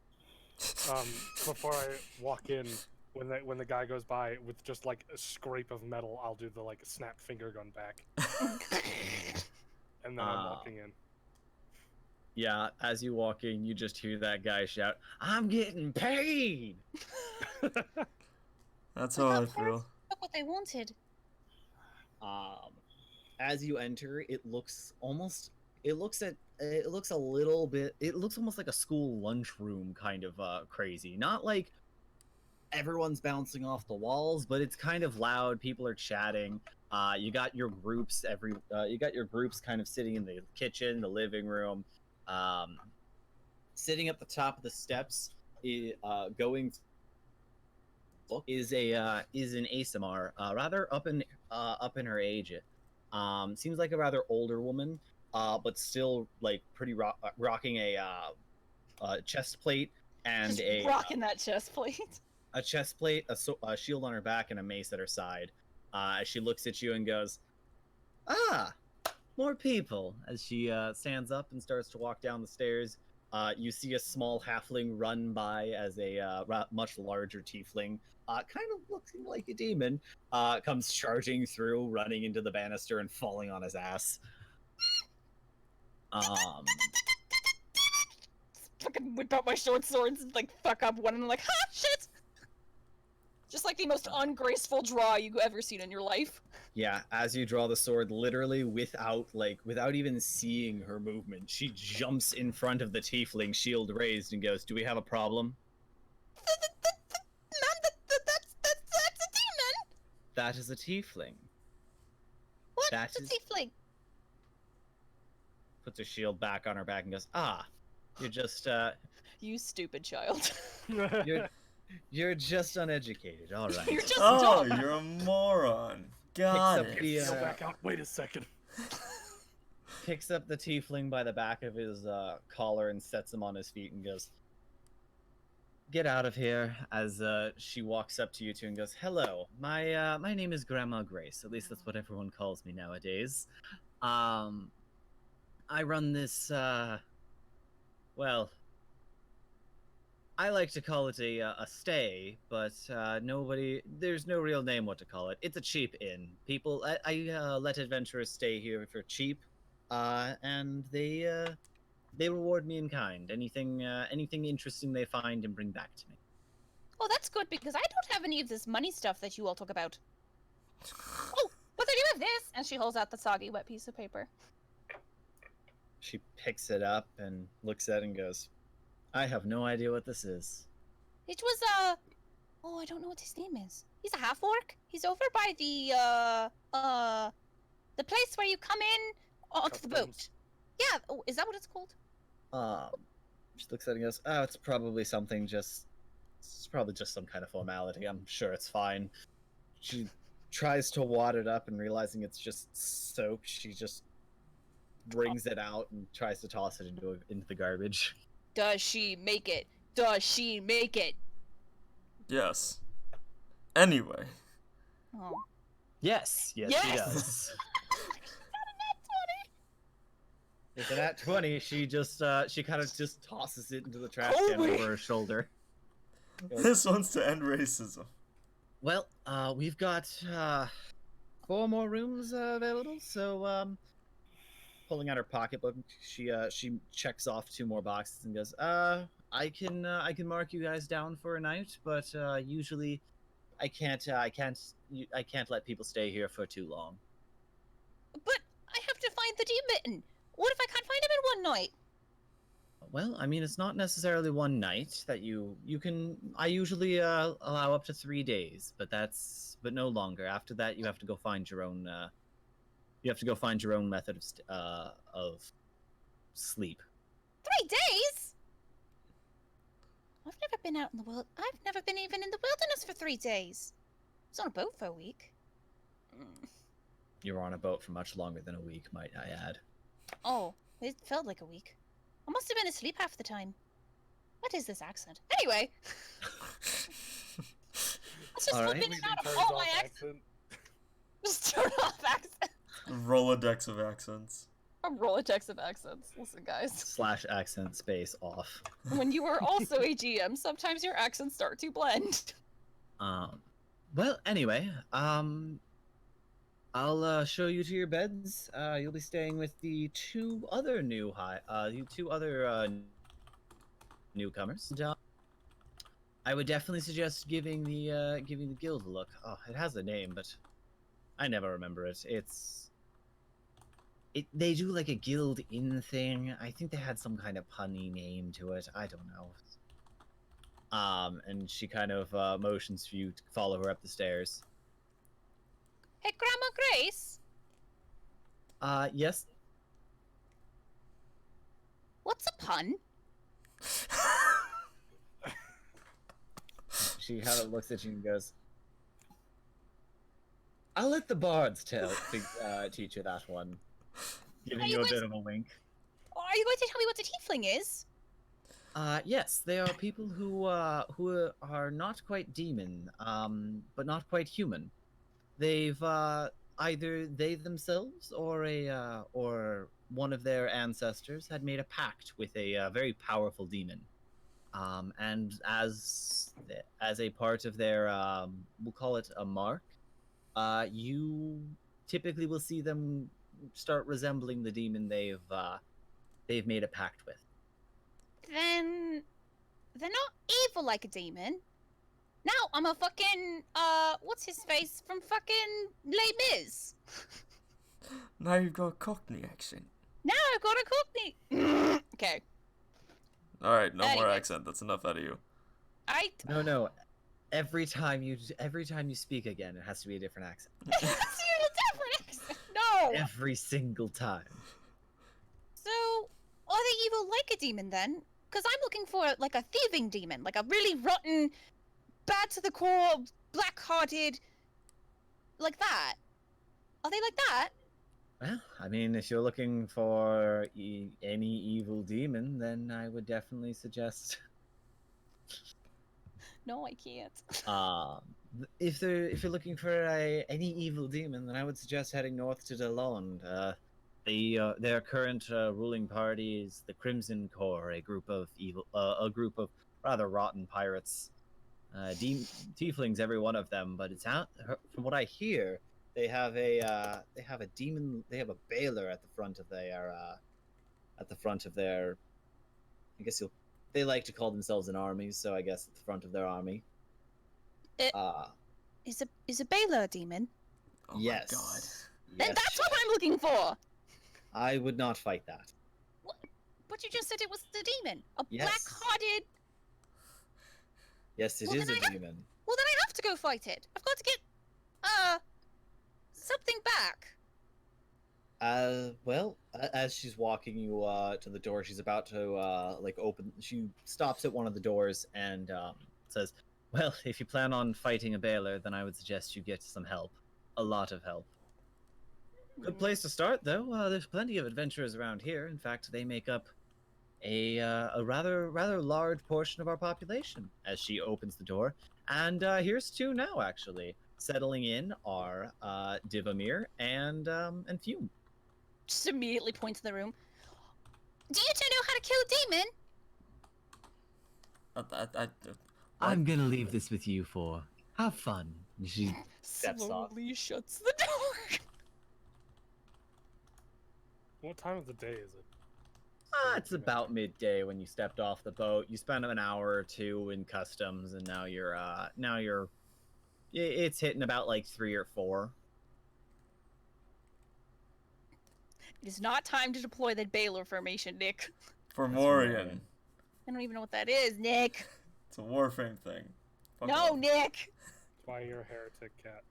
Before I walk in, when the guy goes by with just like a scrape of metal, I'll do the like snap finger gun back, and then I'm walking in. Yeah, as you walk in, you just hear that guy shout, "I'm getting paid!" That's I how I thought feel. pirates took what they wanted. As you enter, it looks almost it looks a little bit, it looks almost like a school lunchroom kind of crazy. Not like everyone's bouncing off the walls, but it's kind of loud. People are chatting. You got your groups kind of sitting in the kitchen, the living room, sitting at the top of the steps. Going is an ASMR, rather up in her age. Seems like a rather older woman, but still like pretty rocking a chest plate and Just rocking that chest plate. a chest plate, a shield on her back, and a mace at her side. As she looks at you and goes, "Ah, more people." As she stands up and starts to walk down the stairs, you see a small halfling run by as a much larger tiefling, kind of looking like a demon, comes charging through, running into the banister and falling on his ass. Fucking whip out my short swords and like fuck up one, and I'm like, ha, shit! Just like the most ungraceful draw you've ever seen in your life. Yeah, as you draw the sword, literally without even seeing her movement, she jumps in front of the tiefling, shield raised, and goes, "Do we have a problem?" Man, that's a demon! That is a tiefling. What? That It's a is- tiefling. Puts her shield back on her back and goes, "Ah, you're just You stupid child. you're just uneducated. All right." You're just Oh, dumb. you're a moron. Got up it. the, Go back out. Wait a second. Picks up the tiefling by the back of his collar and sets him on his feet and goes, "Get out of here." As she walks up to you two and goes, "Hello, my name is Grandma Grace. At least that's what everyone calls me nowadays. I run this well, I like to call it a stay, but there's no real name what to call it. It's a cheap inn. I let adventurers stay here for cheap, and they reward me in kind. Anything interesting they find and bring back to me." Oh, that's good, because I don't have any of this money stuff that you all talk about. Oh, but I do have this! And she holds out the soggy, wet piece of paper. She picks it up and looks at it and goes, "I have no idea what this is." It was, oh, I don't know what his name is. He's a half-orc. He's over by the place where you come in onto the boat. Customs. Yeah, oh, is that what it's called? She looks at it and goes, "Oh, it's probably just some kind of formality. I'm sure it's fine." She tries to wad it up and realizing it's just soaked, she just brings it out and tries to toss it into the garbage. Does she make it? Does she make it? Yes. Anyway. Oh. Yes, she Yes! does. With an at 20, she kind of just tosses it into the trash can Holy- over her shoulder. This one's to end racism. Well, we've got 4 more rooms available, so pulling out her pocketbook, she checks off 2 more boxes and goes, I can mark you guys down for a night, but usually I can't let people stay here for too long." But I have to find the demon. What if I can't find him in one night? Well, I mean, it's not necessarily one night that you can. I usually allow up to 3 days, but no longer. After that, you have to go find your own. You have to go find your own method of sleep. 3 days? I've never been out in the world. I've never been even in the wilderness for 3 days. I was on a boat for a week. You were on a boat for much longer than a week, might I add. Oh, it felt like a week. I must have been asleep half the time. What is this accent? Anyway. Let's just All flip right. in and out of Turns all off my accents. accent. Just turn off accent. Rolodex of accents. A Rolodex of accents. Listen, guys. / accent space off. When you are also a GM, sometimes your accents start to blend. Well, anyway, I'll show you to your beds. You'll be staying with the two other newcomers. And, I would definitely suggest giving the guild a look. Oh, it has a name, but I never remember it. They do like a guild inn thing. I think they had some kind of punny name to it. I don't know. And she kind of motions for you to follow her up the stairs. Hey, Grandma Grace, Yes. what's a pun? She kind of looks at you and goes, "I'll let the bards teach you that one." Giving Are you you a guys- bit of a wink. Are you going to tell me what a tiefling is? Yes, they are people who are not quite demon, but not quite human. They've either they themselves or one of their ancestors had made a pact with a very powerful demon, and as a part of their we'll call it a mark, you typically will see them start resembling the demon they've made a pact with. Then they're not evil like a demon. Now I'm a fucking what's his face from fucking Les Mis. Now you've got a Cockney accent. Now I've got a cockney. Okay, Alright, no more Anyway. accent. That's enough out of you. No. Every time you speak again, it has to be a different accent. That's a different accent. No. Every single time. So are they evil like a demon then? Because I'm looking for like a thieving demon, like a really rotten, bad to the core, black-hearted, like that. Are they like that? Well, I mean, if you're looking for any evil demon, then I would definitely suggest. No, I can't. If you're looking for any evil demon, then I would suggest heading north to Delond. Their current ruling party is the Crimson Corps, a group of rather rotten pirates. Tieflings, every one of them, but it's out. From what I hear, they have a demon. They have a bailer at the front of their. I guess they like to call themselves an army, so I guess at the front of their army. Is a Baylor a demon? Oh Yes. my god. Then Yes. that's what I'm looking for. I would not fight that. But you just said it was the demon, a Yes. black-hearted. Yes, it Well, is then a demon. Well, then I have to go fight it. I've got to get something back. Well, as she's walking you to the door, she's about to open. She stops at one of the doors and says, "Well, if you plan on fighting a Baylor, then I would suggest you get some help, a lot of help. Good place to start, though. There's plenty of adventurers around here. In fact, they make up a rather large portion of our population." As she opens the door, and here's two now actually settling in are Divamir and Fume. Just immediately point to the room. Do you two know how to kill a demon? I'm gonna leave this with you for. Have fun. She steps off. Slowly shuts the door. What time of the day is it? It's about midday when you stepped off the boat. You spent an hour or two in customs, and now you're. It's hitting about like 3 or 4. It is not time to deploy the Baylor formation, Nick. For That's Morian. I don't even know what that is, Nick. It's a Warframe thing. Fuck No, off. Nick. Why you're a heretic cat?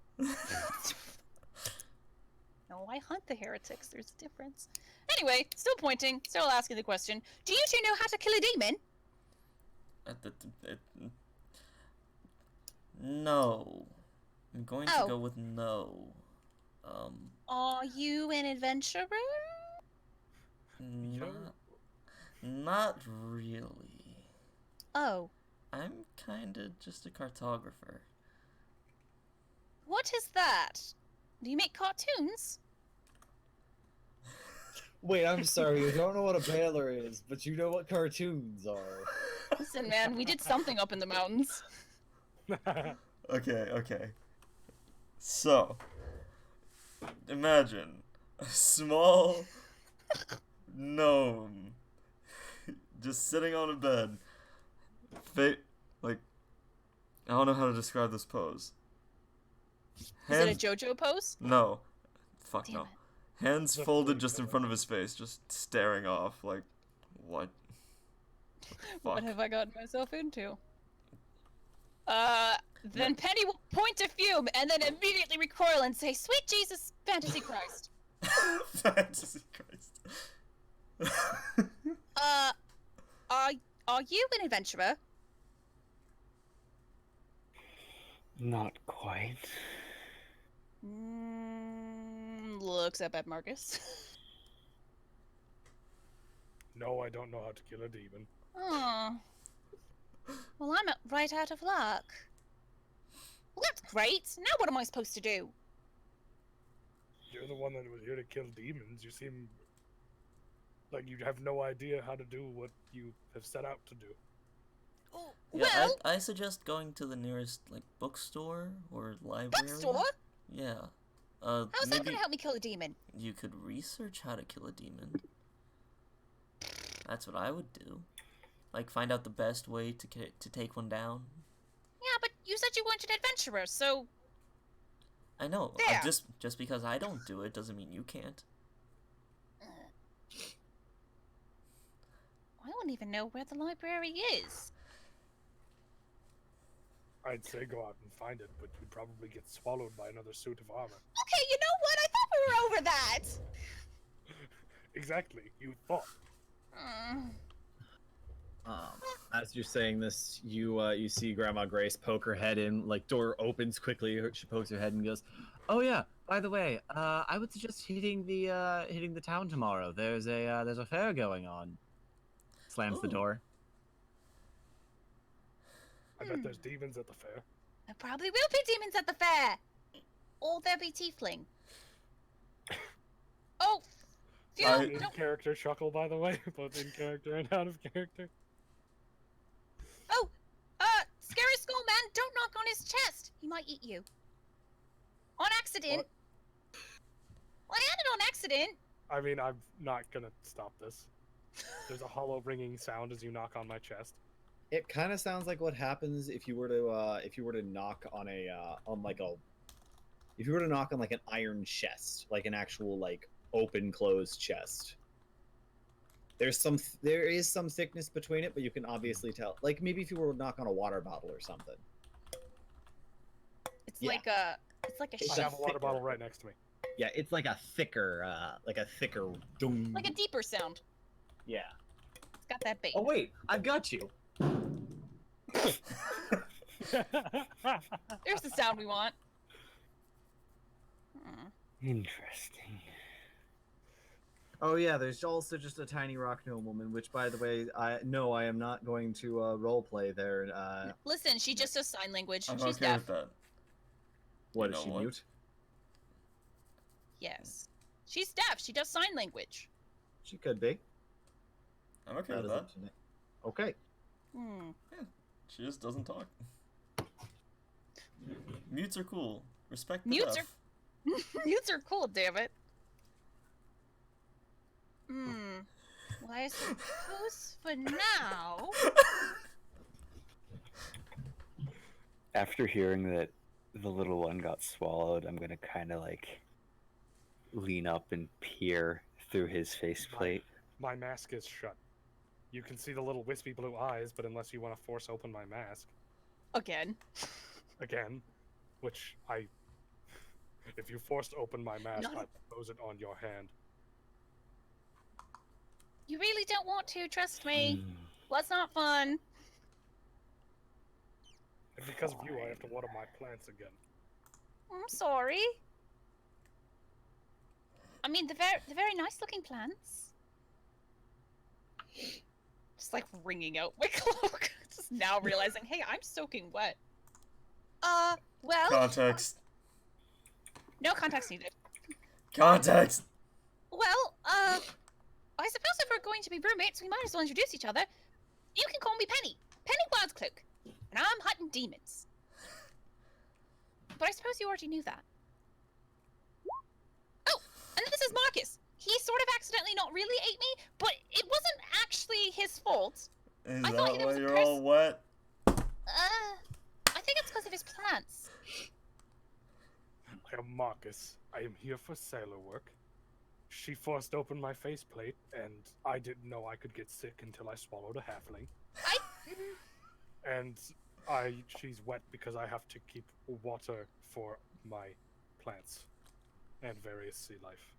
No, I hunt the heretics. There's a difference. Anyway, still pointing, still asking the question. Do you two know how to kill a demon? No. I'm going to Oh. go with no. Are you an adventurer? Not really. Oh. I'm kinda just a cartographer. What is that? Do you make cartoons? Wait, I'm sorry. You don't know what a baler is, but you know what cartoons are. Listen, man, we did something up in the mountains. Okay. So, imagine a small gnome just sitting on a bed. Like, I don't know how to describe this pose. Is it Hands, a JoJo pose? no. Fuck Damn no. it. Hands That's folded really just in good. front of his face, just staring off, like, what? What Fuck. have I gotten myself into? Then Penny will point to Fume and then immediately recoil and say, "Sweet Jesus, Fantasy Christ." Fantasy Christ. Are you an adventurer? Not quite. Looks up at Marcus. No, I don't know how to kill a demon. Oh. Well, I'm right out of luck. Well, that's great. Now what am I supposed to do? You're the one that was here to kill demons. You seem like you have no idea how to do what you have set out to do. Oh, Yeah, well, I suggest going to the nearest like bookstore or library. bookstore? Yeah. How's that maybe gonna help me kill a demon? you could research how to kill a demon. That's what I would do. Like find out the best way to take one down. Yeah, but you said you weren't an adventurer, so I know. There. Just because I don't do it doesn't mean you can't. I don't even know where the library is. I'd say go out and find it, but you'd probably get swallowed by another suit of armor. Okay, you know what? I thought we were over that. Exactly, you thought. As you're saying this, you see Grandma Grace poke her head in. Like door opens quickly. She pokes her head and goes, "Oh yeah, by the way, I would suggest hitting the town tomorrow. There's a fair going on." Slams the Ooh. door. I bet there's demons at the fair. There probably will be demons at the fair. Or there'll be tiefling. Oh, Fume, I- In character chuckle, by the way, both in character and out of character. Oh, Scary Skull Man, don't knock on his chest. He might eat you. On accident. What? Well, I had it on accident. I mean, I'm not gonna stop this. There's a hollow ringing sound as you knock on my chest. It kind of sounds like what happens if you were to knock on if you were to knock on like an iron chest, like an actual like open closed chest. There is some thickness between it, but you can obviously tell. Like maybe if you were to knock on a water bottle or something. It's Yeah. like a It's I a have a water thicker- bottle right next to me. Yeah, it's like a thicker doom. like a deeper sound. Yeah. It's got that bait. Oh wait, I've got you. There's the sound we want. Interesting. Oh yeah, there's also just a tiny rock gnome woman, which by the way, I am not going to role play there. Listen, she just does sign language. I'm She's okay deaf. with that. What You is know she what? mute? Yes. She's deaf. She does sign language. She could be. I'm okay That with is that. up to me. Okay. Hmm. She just doesn't talk. Mutes are cool. Respect the Mutes deaf. Mutes are cool, damn it. Well, I suppose for now. After hearing that the little one got swallowed, I'm gonna kind of like lean up and peer through his faceplate. My mask is shut. You can see the little wispy blue eyes, but unless you want to force open my mask Again. again, which I, if you forced open my mask, Not- I'd close it on your hand. You really don't want to, trust me. Hmm. Well, that's not fun. And because of you, I have to water my plants again. I'm sorry. I mean, they're very nice looking plants. Just like wringing out my cloak. Just now realizing, hey, I'm soaking wet. Well, Context. no context needed. Context. Well, I suppose if we're going to be roommates, we might as well introduce each other. You can call me Penny. Penny Wildcloak. And I'm hunting demons. But I suppose you already knew that. Oh, and this is Marcus. He sort of accidentally not really ate me, but it wasn't actually his fault. Is I thought that there why was a you're all wet? I think it's because of his plants. I am Marcus. I am here for sailor work. She forced open my faceplate, and I didn't know I could get sick until I swallowed a halfling. And she's wet because I have to keep water for my plants and various sea life.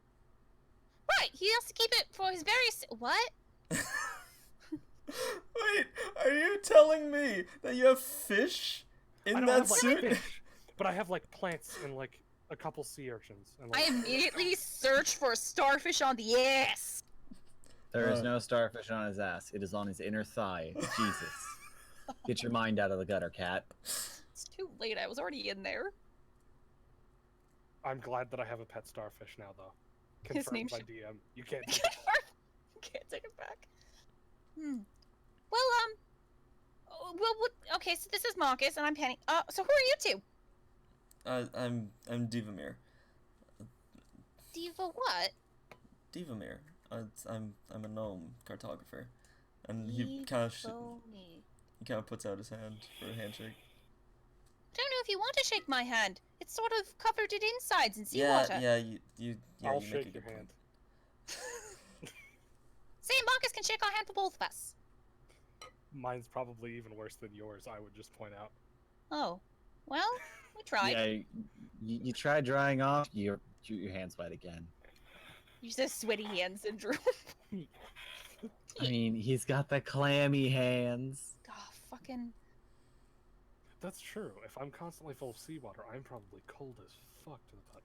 Right, he has to keep it for his various... What? Wait, are you telling me that you have fish I in don't that have, like, suit? fish, but I have like plants and like a couple sea urchins. And, like, I immediately searched for a starfish on the ass. There is no starfish on his ass. It is on his inner thigh. Jesus. Get your mind out of the gutter, cat. It's too late, I was already in there. I'm glad that I have a pet starfish now, though. His Confirmed name by should- DM. You can't. take Can't take it back. Well, okay, so this is Marcus, and I'm Penny. So who are you two? I'm Divamir. Diva what? Divamir. I'm a gnome cartographer, and he kind of puts out his hand for a handshake. I don't know if you want to shake my hand. It's sort of covered in insides and Yeah, seawater. I'll you make a shake good your point. hand. Say, Marcus can shake our hand for both of us. Mine's probably even worse than yours. I would just point out. Oh, well, we tried. Yeah, you try drying off, your hands wet again. You just sweaty hand syndrome. I mean, he's got the clammy hands. Oh, fucking. That's true. If I'm constantly full of seawater, I'm probably cold as fuck to the touch.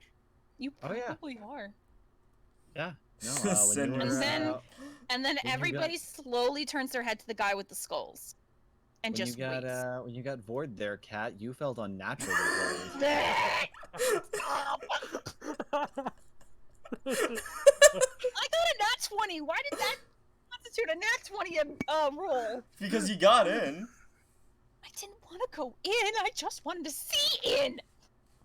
You Oh, yeah. probably are. Yeah. No, Send when you her were, And then- uh, And then When you everybody slowly turns their head to the guy with the skulls. And when just you got waits. when you got void there, cat, you felt unnaturally cold. I got a nat 20. Why did that constitute a nat 20 roll? Because you got in. I didn't want to go in. I just wanted to see in.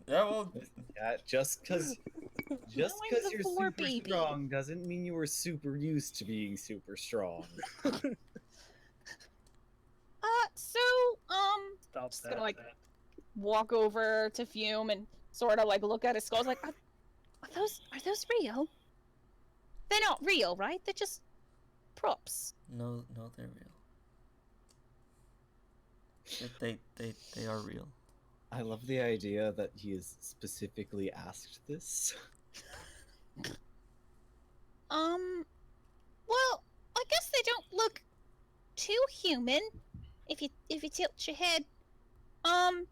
Yeah, well, Yeah, just because I'm you're the floor super baby. strong doesn't mean you were super used to being super strong. So, Stop just gonna, like, walk over to Fume and sort of, like, look at his skulls, like, are those real? They're not real, right? They're just props. no, they're real. They are real. I love the idea that he has specifically asked this. Well, I guess they don't look too human if you tilt your head. I'm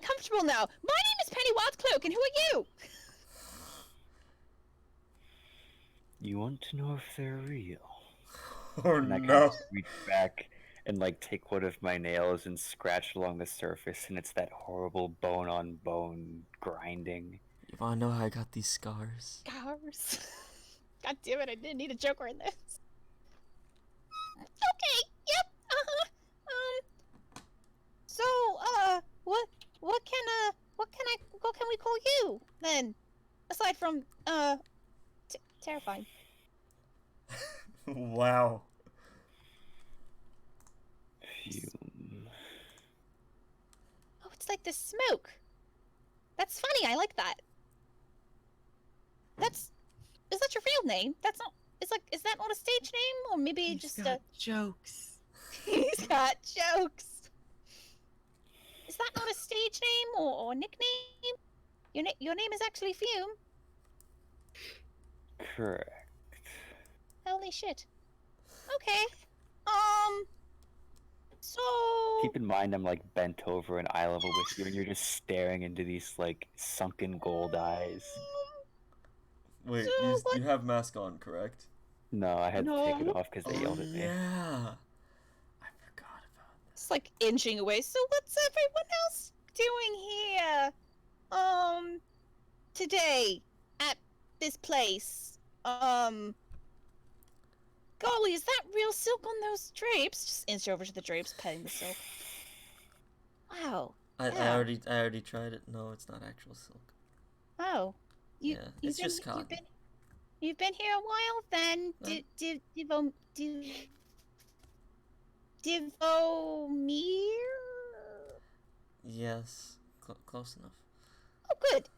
uncomfortable now. My name is Penny Wildcloak, and who are you? You want to know if they're real? Oh And I kind no. of reach back and like take one of my nails and scratch along the surface, and it's that horrible bone on bone grinding. You wanna know how I got these scars? Scars. God damn it! I didn't need a Joker in this. Okay. Yep. So, what can we call you then? Aside from terrifying. Wow. Fume. Oh, it's like the smoke. That's funny. I like that. Is that your real name? That's not. is that not a stage name, or maybe He's just got jokes. he's got jokes? Is that not a stage name or nickname? Your name is actually Fume. Correct. Holy shit. Okay. So. Keep in mind, I'm like bent over in eye level with you, and you're just staring into these like sunken gold eyes. Wait, So what- you have mask on, correct? No, I had to take it No. off because they yelled at me. Yeah. I forgot about that. It's like inching away. So what's everyone else doing here? Today at this place. Golly, is that real silk on those drapes? Just inch over to the drapes, petting the silk. Wow. I Yeah. already tried it. No, it's not actual silk. Oh. Yeah, it's just cotton. You've been here a while then? Divomir? Yes, close enough. Oh, good.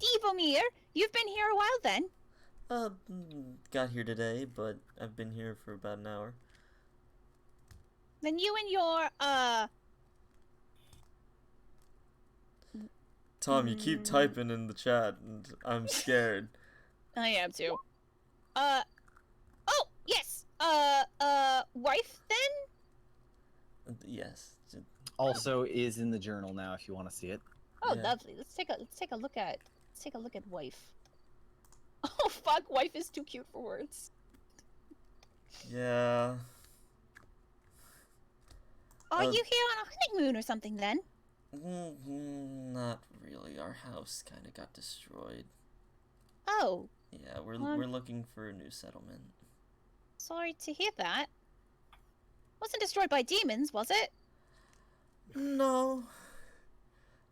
Divomir, you've been here a while then? Got here today, but I've been here for about an hour. Then you and your, Tom, you keep typing in the chat, and I'm scared. I am too. Oh, yes. Wife then? Yes. Also is in the journal now if you want to see it. Oh, Yeah. lovely. Let's take a look at wife. Oh fuck, wife is too cute for words. Yeah. Are you here on a honeymoon or something then? Not really. Our house kind of got destroyed. Oh, Yeah, we're looking for a new settlement. sorry to hear that. Wasn't destroyed by demons, was it? No.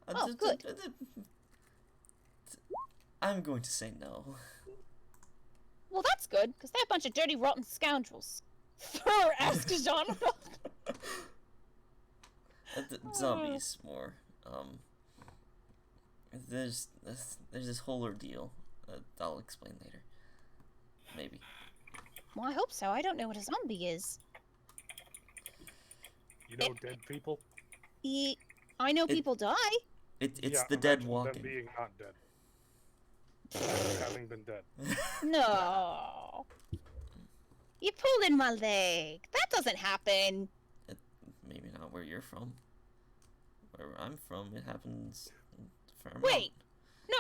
Oh, good. I'm going to say no. Well, that's good, because they're a bunch of dirty, rotten scoundrels. Throw ask Jean. Zombies more. There's this whole ordeal. I'll explain later. Maybe. Well, I hope so. I don't know what a zombie is. You know dead people? I know people die. It's Yeah, the dead imagine walking. them being not dead. Having been dead. No. You pulled in my leg. That doesn't happen. Maybe not where you're from. Where I'm from, it happens. A fair Wait.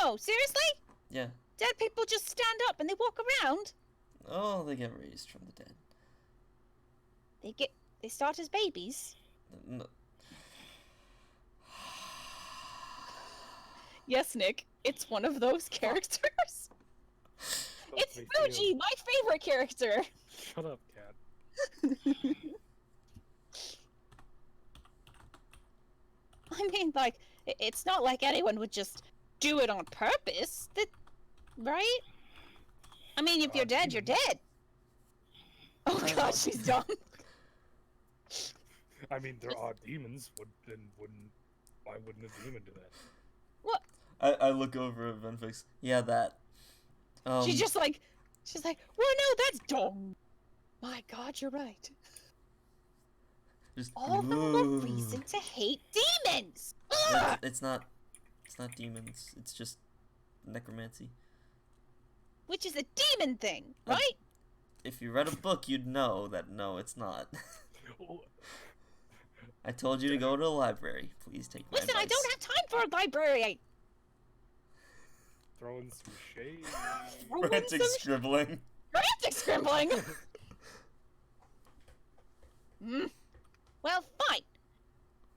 No, seriously? amount. Yeah. Dead people just stand up and they walk around. Oh, they get raised from the dead. They start as babies. No. Yes, Nick. It's one of those characters. It's Me too. Fuji, my favorite character. Shut up, cat. I mean, like, it's not like anyone would just do it on purpose. Right? I mean, if you're dead, you're dead. Oh god, she's dumb. I mean, there are demons. Why wouldn't a demon do that? What? I look over at Venfix. Yeah, that. She's like, well, no, that's dumb. My god, you're right. Just, All the more reason to hate demons. Ugh! It's not demons. It's just necromancy. Which is a demon thing, right? If you read a book, you'd know that no, it's not. I told you to go to the library. Please take my Listen, I advice. don't have time for a library. Throwing some shade. Frantic scribbling. Frantic scribbling. Well, fine.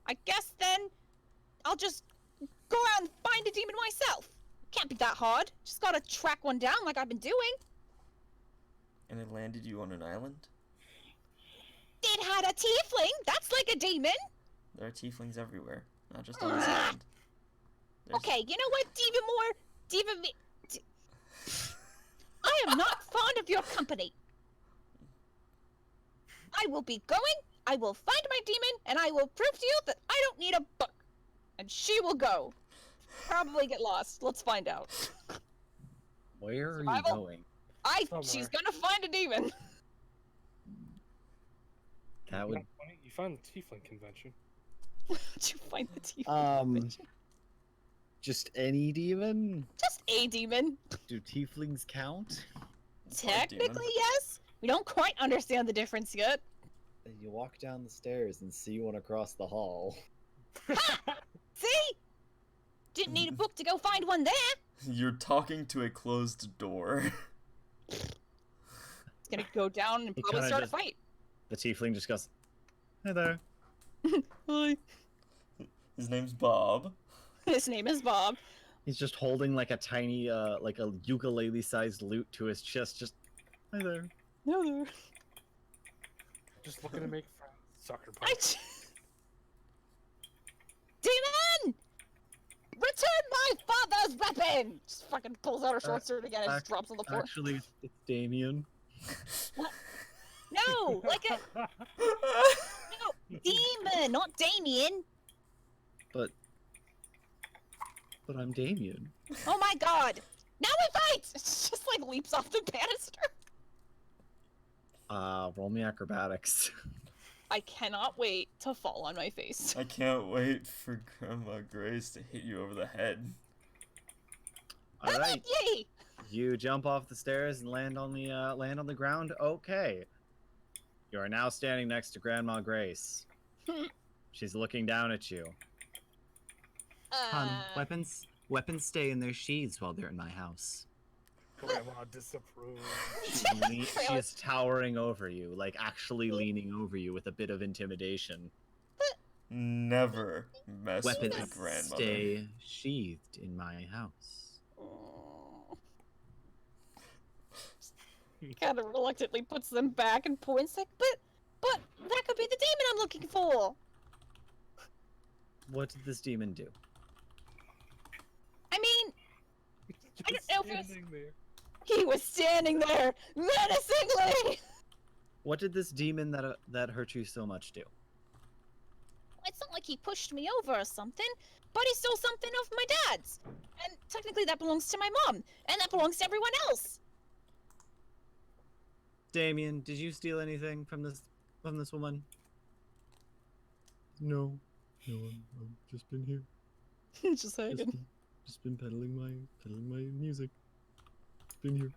I guess then I'll just go out and find a demon myself. Can't be that hard. Just gotta track one down like I've been doing. And it landed you on an island? It had a tiefling. That's like a demon. There are tieflings everywhere, not just on this Ah. island. There's- Okay, you know what, I am not fond of your company. I will be going, I will find my demon, and I will prove to you that I don't need a book. And she will go. Probably get lost. Let's find out. Where are you Survival? going? She's gonna find a demon. That would. You found the Tiefling convention. Did you find the demon? Just any demon? Just a demon. Do tieflings count? Technically, yes. We don't quite understand the difference yet. You walk down the stairs and see one across the hall. See? Didn't need a book to go find one there. You're talking to a closed door. It's gonna go down and He probably kinda start just- a fight. The tiefling just goes, "Hey there." Hi. His name's Bob. His name is Bob. He's just holding like a tiny, like a ukulele-sized lute to his chest. Just, "Hi there." No, there. Just looking to make friends. Sucker I. punch. Demon! Return my father's weapon! Just fucking pulls out her short sword again and just drops on the floor. Actually, it's Damien. No, like a no demon, not Damien. But I'm Damien. Oh my god! Now we fight! It just like leaps off the banister. Roll me acrobatics. I cannot wait to fall on my face. I can't wait for Grandma Grace to hit you over the head. All right, Yay! you jump off the stairs and land on the ground. Okay. You are now standing next to Grandma Grace. She's looking down at you. Weapons stay in their sheaths while they're in my house. Grandma disapproves. She is towering over you, like actually leaning over you with a bit of intimidation. Never mess with Weapons a grandmother. stay sheathed in my house. Kind of reluctantly puts them back and points like, but that could be the demon I'm looking for. What did this demon do? I mean, I don't know if it was- Standing there. he was standing there menacingly. What did this demon that hurt you so much do? It's not like he pushed me over or something, but he stole something of my dad's. And technically that belongs to my mom, and that belongs to everyone else. Damien, did you steal anything from this woman? No, I've just been here. Just hanging. Just been peddling my music. Been here.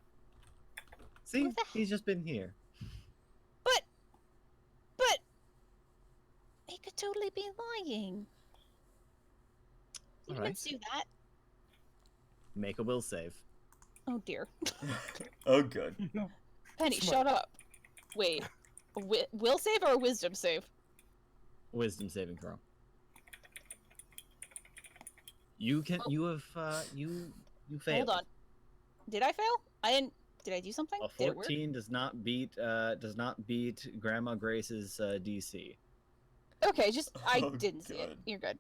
See, What the he's just been here. But he could totally be lying. All Demons right. do that. Make a will save. Oh dear. Oh, good. Penny, Smart. shut up. Wait. Will save or a wisdom save? Wisdom saving throw. You can. Oh. You have. You failed. Hold on. Did I fail? I didn't. Did I do something? A Did it work? 14 does not beat. Grandma Grace's DC. Okay, just I Oh, didn't see it. God. You're good.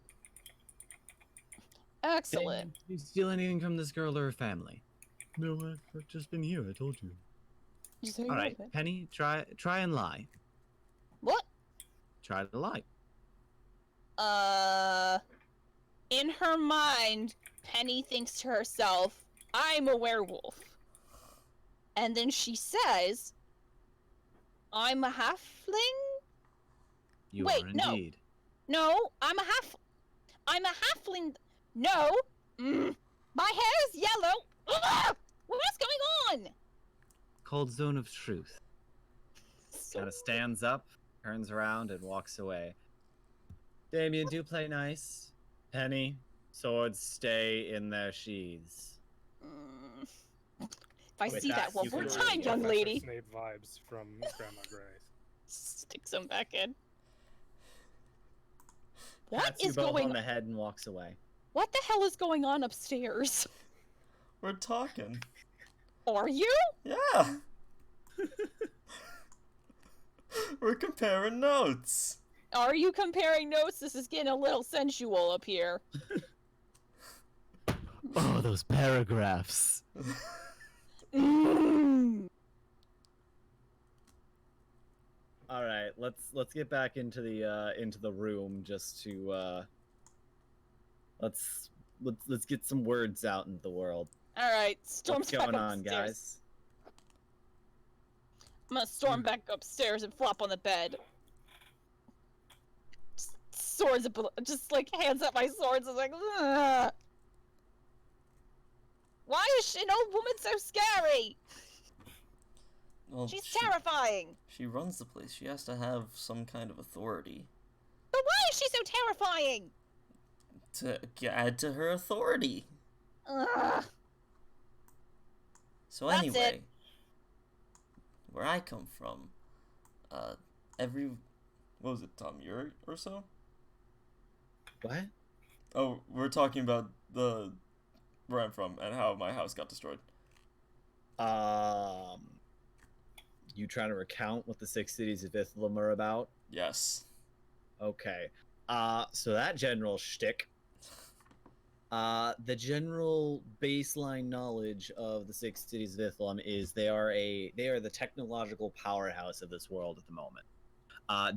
Excellent. Did you steal anything from this girl or her family? No, I've just been here. I told you. Just so you All know right, that. Penny, try and lie. What? Try to lie. In her mind, Penny thinks to herself, I'm a werewolf. And then she says, I'm a halfling? You Wait, are no. indeed. No, I'm a halfling. No. My hair is yellow. Ugh! What's going on? Cold zone of truth. Kind of stands up, turns around, and walks away. Damien, do play nice. Penny, swords stay in their sheaths. If I With see that one you more can time, roll young Professor lady. Snape vibes from Grandma Grace. Sticks them back in. What Pats you is both going on the head and walks away. What the hell is going on upstairs? We're talking. Are you? Yeah. We're comparing notes. Are you comparing notes? This is getting a little sensual up here. Oh, those paragraphs. Mm. All right, let's get back into the room just to let's get some words out into the world. All right, Storm's What's going back on, upstairs. guys? I'm gonna storm back upstairs and flop on the bed. Swords, just like hands up my swords and like, ugh. Why is an old woman so scary? Well, She's terrifying. She runs the place. She has to have some kind of authority. But why is she so terrifying? To add to her authority. Ugh. So That's anyway, it. where I come from, what was it, Tom, year or so? What? Oh, we're talking about where I'm from and how my house got destroyed. You trying to recount what the 6 cities of Ithilum are about? Yes. Okay. So that general shtick. The general baseline knowledge of the 6 cities of Ithilum is they are the technological powerhouse of this world at the moment.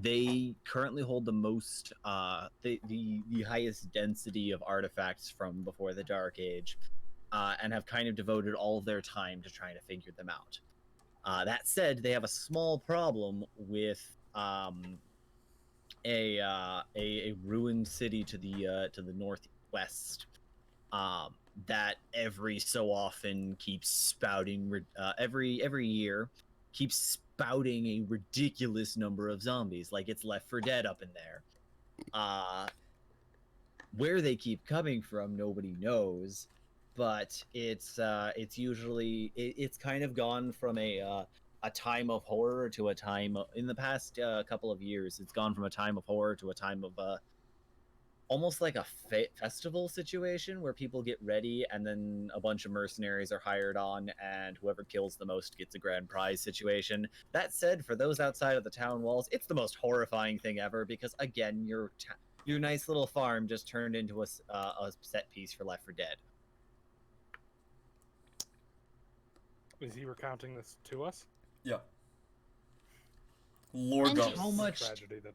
They currently hold the most, the highest density of artifacts from before the Dark Age, and have kind of devoted all of their time to trying to figure them out. That said, they have a small problem with a ruined city to the northwest that every so often keeps spouting every year keeps spouting a ridiculous number of zombies, like it's Left 4 Dead up in there. Where they keep coming from, nobody knows, but it's usually it's kind of gone from a time of horror to a time in the past couple of years. It's gone from a time of horror to a time of almost like a festival situation where people get ready and then a bunch of mercenaries are hired on and whoever kills the most gets a grand prize situation. That said, for those outside of the town walls, it's the most horrifying thing ever because, again, your nice little farm just turned into a set piece for Left 4 Dead. Is he recounting this to us? Yeah. Lord And God.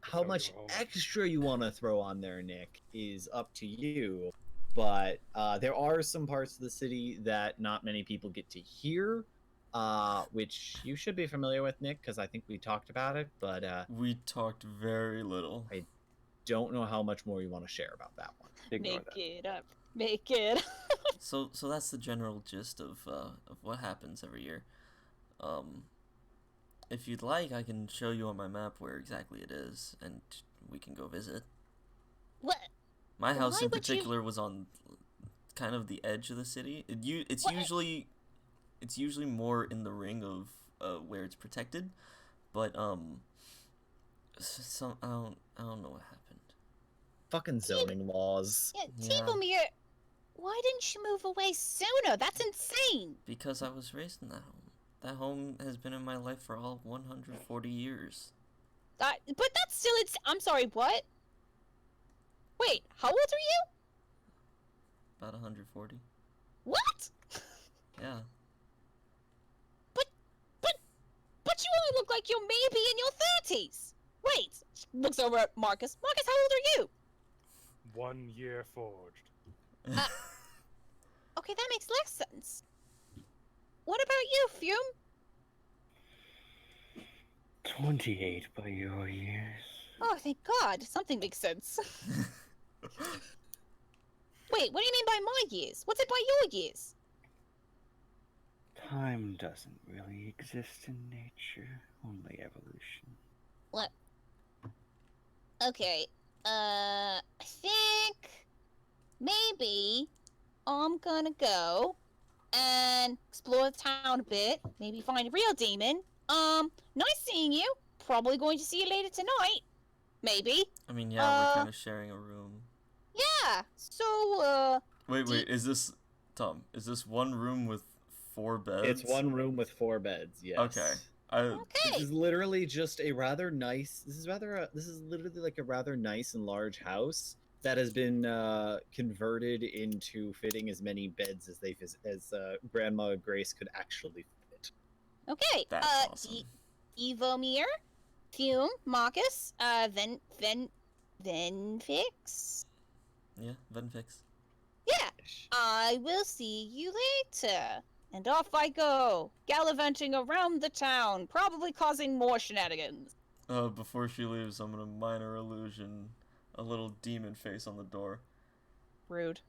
How much extra you want to throw on there, Nick, is up to you. But there are some parts of the city that not many people get to hear, which you should be familiar with, Nick, because I think we talked about it. But we talked very little. I don't know how much more you want to share about that one. Make it up. Make it. So that's the general gist of what happens every year. If you'd like, I can show you on my map where exactly it is, and we can go visit. What? My house Why in would particular was on kind of the edge of the city. It's What? usually more in the ring of where it's protected, but I don't know what happened. Fucking zoning laws. Yeah, Tivomir, why didn't you move away sooner? That's insane. Because I was raised in that home. That home has been in my life for all 140 years. But that's still I'm sorry, what? Wait, how old are you? About 140. What? Yeah. But you only look like you're maybe in your 30s. Wait, looks over at Marcus. Marcus, how old are you? 1 year forged. Okay, that makes less sense. What about you, Fume? 28 by your years. Oh, thank God. Something makes sense. Wait, what do you mean by my years? What's it by your years? Time doesn't really exist in nature, only evolution. What? Okay, I think maybe I'm gonna go and explore the town a bit, maybe find a real demon. Nice seeing you. Probably going to see you later tonight. Maybe. I mean, yeah, we're kind of sharing a room. Yeah, so, Wait, is this, Tom, is this one room with 4 beds? It's one room with 4 beds, yes. Okay. This is literally just a rather nice. This is literally like a rather nice and large house that has been converted into fitting as many beds as Grandma Grace could actually fit. Okay, That's awesome. Evomir, Fume, Marcus, Venfix. Yeah, Venfix. Yeah, I will see you later. And off I go, gallivanting around the town, probably causing more shenanigans. Before she leaves, I'm gonna minor illusion a little demon face on the door. Rude.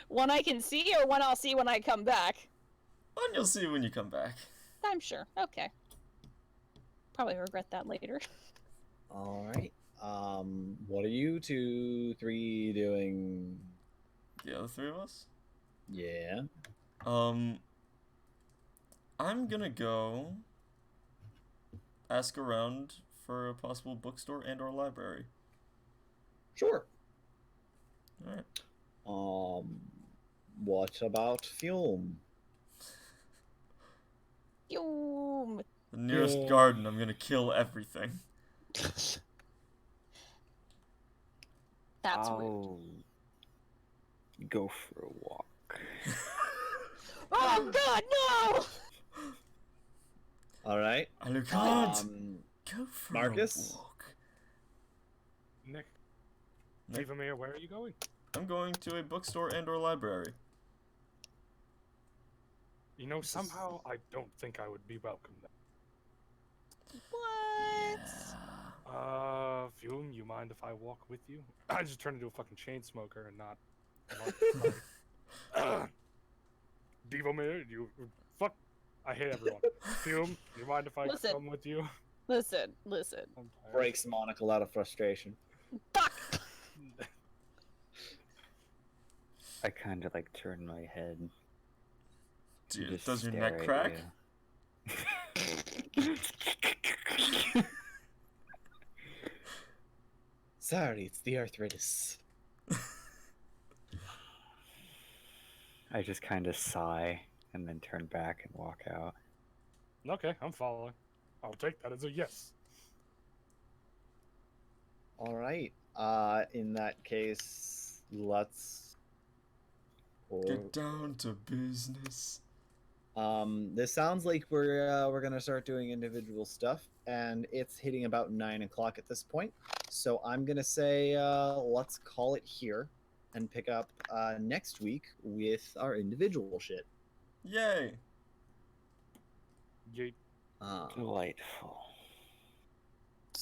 One I can see or one I'll see when I come back? One you'll see when you come back. I'm sure. Okay. Probably regret that later. All right. What are you 2, 3 doing? The other three of us? Yeah. I'm gonna go ask around for a possible bookstore and or library. Sure. Alright. What about film? Yoom. The nearest Yeah. garden, I'm gonna kill everything. That's rude. I'll go for a walk. Oh God, no! All right. Alucard, go for Marcus? a walk. Nick. Nick? Divamir, where are you going? I'm going to a bookstore and or library. You know, somehow I don't think I would be welcome there. What? Fume, you mind if I walk with you? I just turned into a fucking chain smoker and not. Divamir, you fuck. I hate everyone. Fume, you mind if I Listen. come with you? Listen. I'm tired. Breaks monocle out of frustration. Fuck! I kind of like turn my head. Dude, just does your stare neck at crack? you. Sorry, it's the arthritis. I just kind of sigh and then turn back and walk out. Okay, I'm following. I'll take that as a yes. All right. In that case, let's. Get down to business. This sounds like we're gonna start doing individual stuff, and it's hitting about 9 o'clock at this point. So I'm gonna say let's call it here, and pick up next week with our individual shit. Yay! Yeet. Delightful.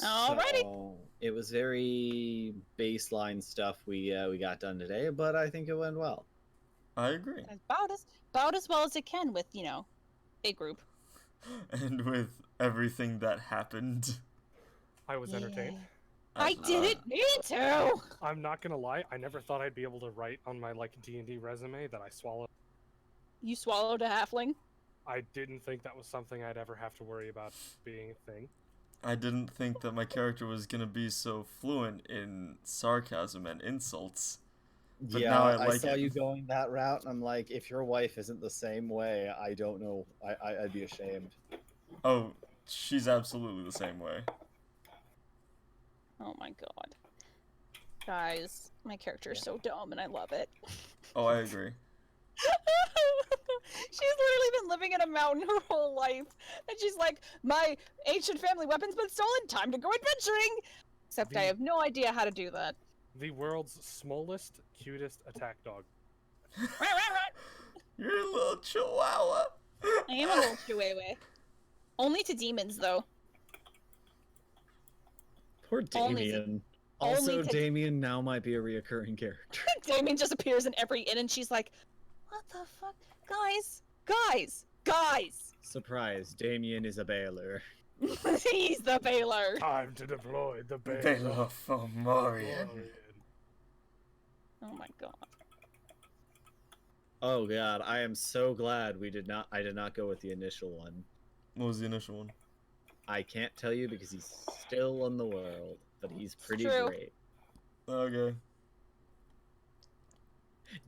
Alrighty. So it was very baseline stuff we got done today, but I think it went well. I agree. About as well as it can with, you know, a group. And with everything that happened. I was entertained. I didn't need to. I'm not gonna lie, I never thought I'd be able to write on my like D&D resume that I swallowed. You swallowed a halfling. I didn't think that was something I'd ever have to worry about being a thing. I didn't think that my character was gonna be so fluent in sarcasm and insults. But yeah, now I I like saw it. you going that route, and I'm like, if your wife isn't the same way, I don't know. I'd be ashamed. Oh, she's absolutely the same way. Oh my God. Guys, my character is so dumb and I love it. Oh, I agree. She's literally been living in a mountain her whole life. And she's like, my ancient family weapon's been stolen, time to go adventuring! Except I have no idea how to do that. The world's smallest, cutest attack dog. You're a little chihuahua. I am a little chihuahua. Only to demons, though. Poor Only to- Damien. Also, only to- Damien now might be a reoccurring character. Damien just appears in every inn and she's like, what the fuck? Guys! Surprise, Damien is a bailer. He's the Baylor. Time to deploy the Baylor for Morian. Oh my God. Oh god, I am so glad I did not go with the initial one. What was the initial one? I can't tell you because he's still in the world, but he's pretty True. great. Okay.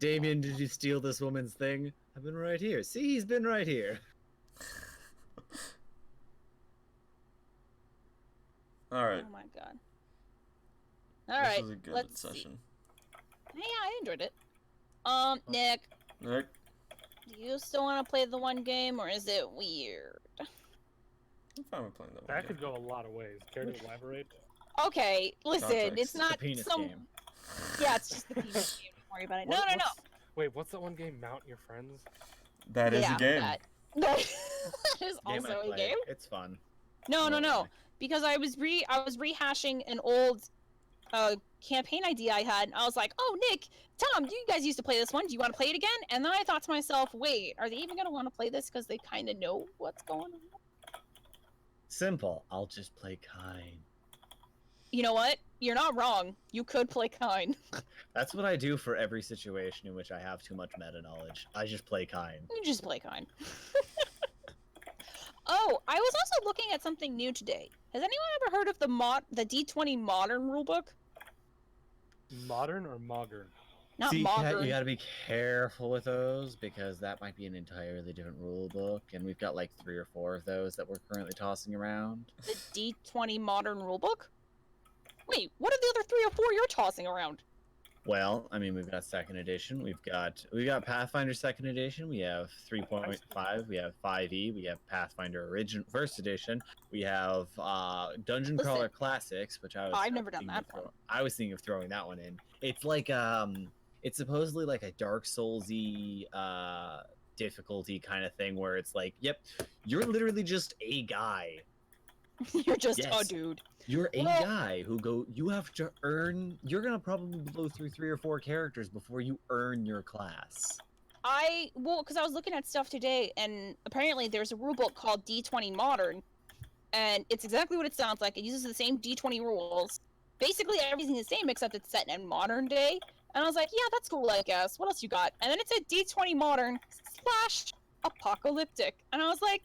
Damien, did you steal this woman's thing? I've been right here. See, he's been right here. Alright. Oh my God. Alright, This was a good let's see. session. Yeah, I enjoyed it. Nick, Nick? do you still want to play the one game, or is it weird? I'm fine with playing that one. That game. could go a lot of ways. Care to elaborate? Okay, listen, Context. it's not The penis some... game. Yeah, it's just the penis game, don't worry about it. No, What- no, no! what's- Wait, what's that one game? Mount Your Friends? That is a game. That is Game I also a played. game. It's fun. No, Won't lie. because I was rehashing an old campaign idea I had, and I was like, "Oh, Nick, Tom, you guys used to play this one. Do you want to play it again?" And then I thought to myself, "Wait, are they even gonna want to play this because they kind of know what's going on?" Simple. I'll just play kind. You know what? You're not wrong. You could play kind. That's what I do for every situation in which I have too much meta knowledge. I just play kind. You just play kind. Oh, I was also looking at something new today. Has anyone ever heard of the D20 Modern rulebook? Modern or modern? Not See, modern. you gotta be careful with those because that might be an entirely different rule book, and we've got like 3 or 4 of those that we're currently tossing around. The D20 Modern rulebook? Wait, what are the other 3 or 4 you're tossing around? Well, I mean, we've got second edition, we've got Pathfinder second edition, we have 3.5, we have 5e, we have Pathfinder original first edition, we have Dungeon Listen, Crawler Classics, which I've never done that one. I was thinking of throwing that one in. It's like it's supposedly like a Dark Soulsy difficulty kind of thing where it's like, yep, you're literally just a guy. You're just a Yes. dude. You're a Well- guy you have to earn, you're gonna probably blow through 3 or 4 characters before you earn your class. Because I was looking at stuff today, and apparently there's a rulebook called D20 Modern, and it's exactly what it sounds like. It uses the same D20 rules. Basically, everything is the same except it's set in modern day. And I was like, yeah, that's cool, I guess. What else you got? And then it said D20 Modern / apocalyptic. And I was like,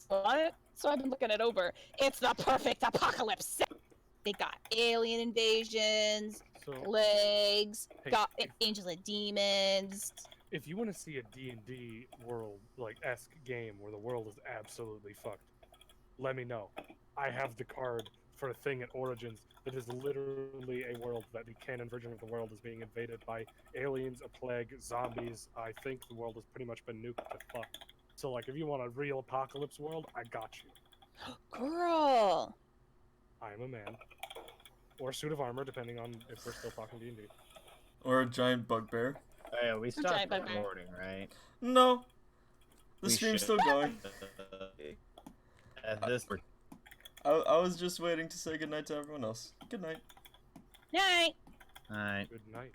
what? So I've been looking it over. It's the perfect apocalypse. They got alien invasions, So plagues, Hey, got if- angels and demons. if you want to see a D&D world like esque game where the world is absolutely fucked, let me know. I have the card for a thing at Origins that is literally a world that the canon version of the world is being invaded by aliens, a plague, zombies. I think the world has pretty much been nuked to fuck. So like if you want a real apocalypse world, I got you. Girl. I am a man. Or a suit of armor, depending on if we're still talking D&D. Or a giant bugbear. Oh, yeah, we stopped giant bugbear. recording, right? No. The We stream's should. still going. At this I was just waiting to say goodnight to everyone else. Good night. Night. Alright. Good night.